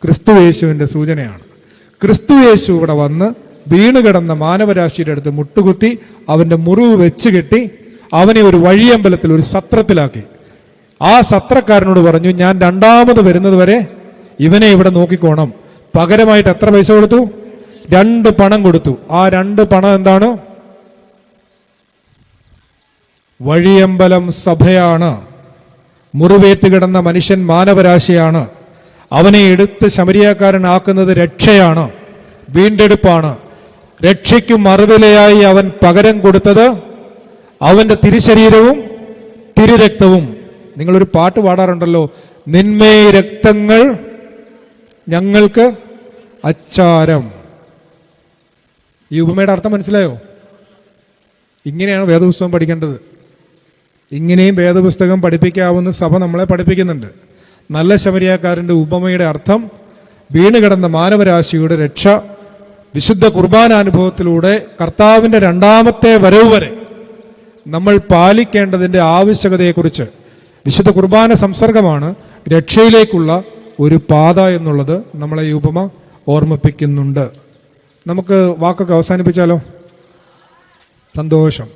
ക്രിസ്തുയേശുവിന്റെ സൂചനയാണ്. ക്രിസ്തുയേശു ഇവിടെ വന്ന് വീണുകിടന്ന മാനവരാശിയുടെ അടുത്ത് മുട്ടുകുത്തി അവന്റെ മുറിവ് വെച്ച് കെട്ടി അവനെ ഒരു വഴിയമ്പലത്തിൽ, ഒരു സത്രത്തിലാക്കി. ആ സത്രക്കാരനോട് പറഞ്ഞു, ഞാൻ രണ്ടാമത് വരുന്നത് വരെ ഇവനെ ഇവിടെ നോക്കിക്കോണം. പകരമായിട്ട് എത്ര പൈസ കൊടുത്തു? 2 പണം കൊടുത്തു. ആ 2 പണം എന്താണ്? വഴിയമ്പലം സഭയാണ്. മുറിവേറ്റ് കിടന്ന മനുഷ്യൻ മാനവരാശിയാണ്. അവനെ എടുത്ത് ശമരിയാക്കാരനാക്കുന്നത് രക്ഷയാണ്, വീണ്ടെടുപ്പാണ്. രക്ഷയ്ക്കും മറുവിലയായി അവൻ പകരം കൊടുത്തത് അവന്റെ തിരുശരീരവും തിരുരക്തവും. നിങ്ങളൊരു പാട്ട് പാടാറുണ്ടല്ലോ, നിന്മേ രക്തങ്ങൾ ഞങ്ങൾക്ക് അച്ചാരം. ഈ ഉപമയുടെ അർത്ഥം മനസ്സിലായോ? ഇങ്ങനെയാണ് വേദപുസ്തകം പഠിക്കേണ്ടത്. ഇങ്ങനെയും വേദപുസ്തകം പഠിപ്പിക്കാവുന്ന സഭ നമ്മളെ പഠിപ്പിക്കുന്നുണ്ട്. നല്ല ശമരിയാക്കാരൻ്റെ ഉപമയുടെ അർത്ഥം വീണുകിടന്ന മാനവരാശിയുടെ രക്ഷ വിശുദ്ധ കുർബാനാനുഭവത്തിലൂടെ കർത്താവിൻ്റെ 2ാമത്തെ വരവ് വരെ നമ്മൾ പാലിക്കേണ്ടതിൻ്റെ ആവശ്യകതയെക്കുറിച്ച് വിശുദ്ധ കുർബാന സംസർഗമാണ് രക്ഷയിലേക്കുള്ള ഒരു പാത എന്നുള്ളത് നമ്മളെ ഈ ഉപമ ഓർമ്മിപ്പിക്കുന്നുണ്ട്. നമുക്ക് വാക്കൊക്കെ അവസാനിപ്പിച്ചാലോ? സന്തോഷം.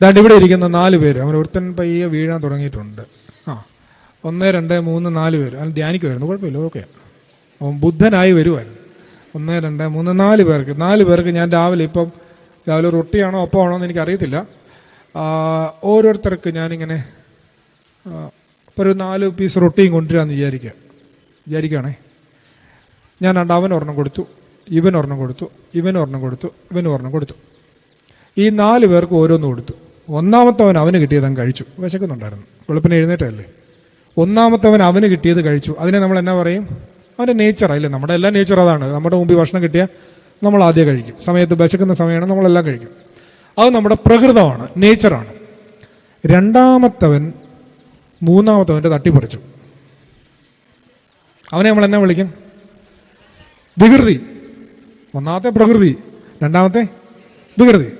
ദാണ്ട് ഇവിടെ ഇരിക്കുന്ന 4 പേര്, അവൻ ഒരുത്തൻ പയ്യെ വീഴാൻ തുടങ്ങിയിട്ടുണ്ട്. 1 2 3 4 പേര് അവൻ ധ്യാനിക്കുമായിരുന്നു, കുഴപ്പമില്ല, ഓക്കെ. അവൻ ബുദ്ധനായി വരുമായിരുന്നു. 1 2 3 4 പേർക്ക് ഞാൻ രാവിലെ റൊട്ടിയാണോ ഒപ്പമാണോ എന്ന് എനിക്കറിയത്തില്ല. ഓരോരുത്തർക്ക് ഞാനിങ്ങനെ ഒരു 4 പീസ് റൊട്ടിയും കൊണ്ടുവരാമെന്ന് വിചാരിക്കുകയാണേ. ഞാൻ അവൻ ഒരെണ്ണം കൊടുത്തു, ഇവൻ ഒരെണ്ണം കൊടുത്തു, ഇവനും ഒരെണ്ണം കൊടുത്തു. ഈ 4 പേർക്ക് ഓരോന്ന് കൊടുത്തു. ഒന്നാമത്തവൻ അവന് കിട്ടിയത് അവൻ കഴിച്ചു, വിശക്കുന്നുണ്ടായിരുന്നു, വെളുപ്പിനെ എഴുന്നേറ്റല്ലേ. ഒന്നാമത്തവൻ അവന് കിട്ടിയത് കഴിച്ചു. അതിനെ നമ്മൾ എന്നാ പറയും? അവൻ്റെ നേച്ചറല്ലേ. നമ്മുടെ എല്ലാ നേച്ചർ അതാണ്. നമ്മുടെ മുമ്പിൽ ഭക്ഷണം കിട്ടിയാൽ നമ്മൾ ആദ്യം കഴിക്കും. സമയത്ത് വിശക്കുന്ന സമയമാണ് നമ്മളെല്ലാം കഴിക്കും. അത് നമ്മുടെ പ്രകൃതമാണ്, നേച്ചറാണ്. രണ്ടാമത്തവൻ മൂന്നാമത്തവൻ്റെ തട്ടിപ്പറിച്ചു. അവനെ നമ്മൾ എന്നാ വിളിക്കും? വികൃതി. ഒന്നാമത്തെ പ്രകൃതി, രണ്ടാമത്തെ വികൃതി.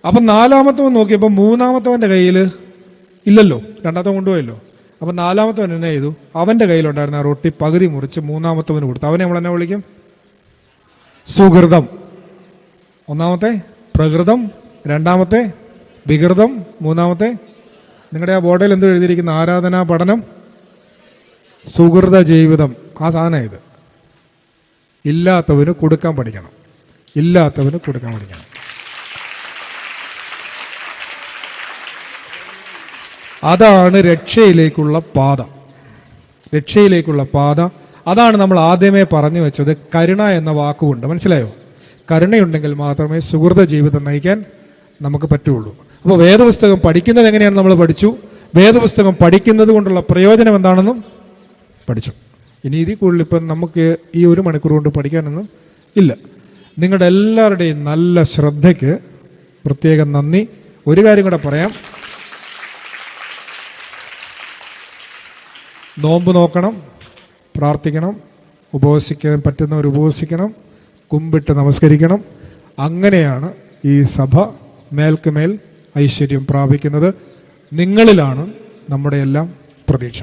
അപ്പം നാലാമത്തവൻ നോക്കിയപ്പോൾ മൂന്നാമത്തവൻ്റെ കയ്യിൽ ഇല്ലല്ലോ, രണ്ടാമത്തവൻ കൊണ്ടുപോയല്ലോ. അപ്പം നാലാമത്തവൻ എന്നെ ചെയ്തു? അവൻ്റെ കയ്യിലുണ്ടായിരുന്ന ആ റൊട്ടി പകുതി മുറിച്ച് മൂന്നാമത്തവന് കൊടുത്തു. അവനെ നമ്മൾ എന്നെ വിളിക്കും? സുഹൃതം. ഒന്നാമത്തെ പ്രകൃതം, രണ്ടാമത്തെ വികൃതം, മൂന്നാമത്തെ നിങ്ങളുടെ ആ ബോർഡിൽ എന്തോ എഴുതിയിരിക്കുന്ന ആരാധനാ പഠനം, സുഹൃത ജീവിതം. ആ സാധനം ഇത്. ഇല്ലാത്തവന് കൊടുക്കാൻ പഠിക്കണം, ഇല്ലാത്തവന് കൊടുക്കാൻ പഠിക്കണം. അതാണ് രക്ഷയിലേക്കുള്ള പാത. രക്ഷയിലേക്കുള്ള പാത അതാണ് നമ്മൾ ആദ്യമേ പറഞ്ഞു വെച്ചത്. കരുണ എന്ന വാക്കുകൊണ്ട് മനസ്സിലായോ? കരുണയുണ്ടെങ്കിൽ മാത്രമേ സുഹൃത ജീവിതം നയിക്കാൻ നമുക്ക് പറ്റുള്ളൂ. അപ്പോൾ വേദപുസ്തകം പഠിക്കുന്നത് എങ്ങനെയാണ് നമ്മൾ പഠിച്ചു. വേദപുസ്തകം പഠിക്കുന്നത് കൊണ്ടുള്ള പ്രയോജനം എന്താണെന്നും പഠിച്ചു. ഇനി ഇതിൽ കൂടുതൽ ഇപ്പം നമുക്ക് ഈ 1 മണിക്കൂർ കൊണ്ട് പഠിക്കാനൊന്നും ഇല്ല. നിങ്ങളുടെ എല്ലാവരുടെയും നല്ല ശ്രദ്ധയ്ക്ക് പ്രത്യേകം നന്ദി. ഒരു കാര്യം കൂടെ പറയാം. നോമ്പ് നോക്കണം, പ്രാർത്ഥിക്കണം, ഉപവസിക്കാൻ പറ്റുന്നവർ ഉപവസിക്കണം, കുമ്പിട്ട് നമസ്കരിക്കണം. അങ്ങനെയാണ് ഈ സഭ മേൽക്കുമേൽ ഐശ്വര്യം പ്രാപിക്കുന്നത്. നിങ്ങളിലാണ് നമ്മുടെ എല്ലാം പ്രതീക്ഷ.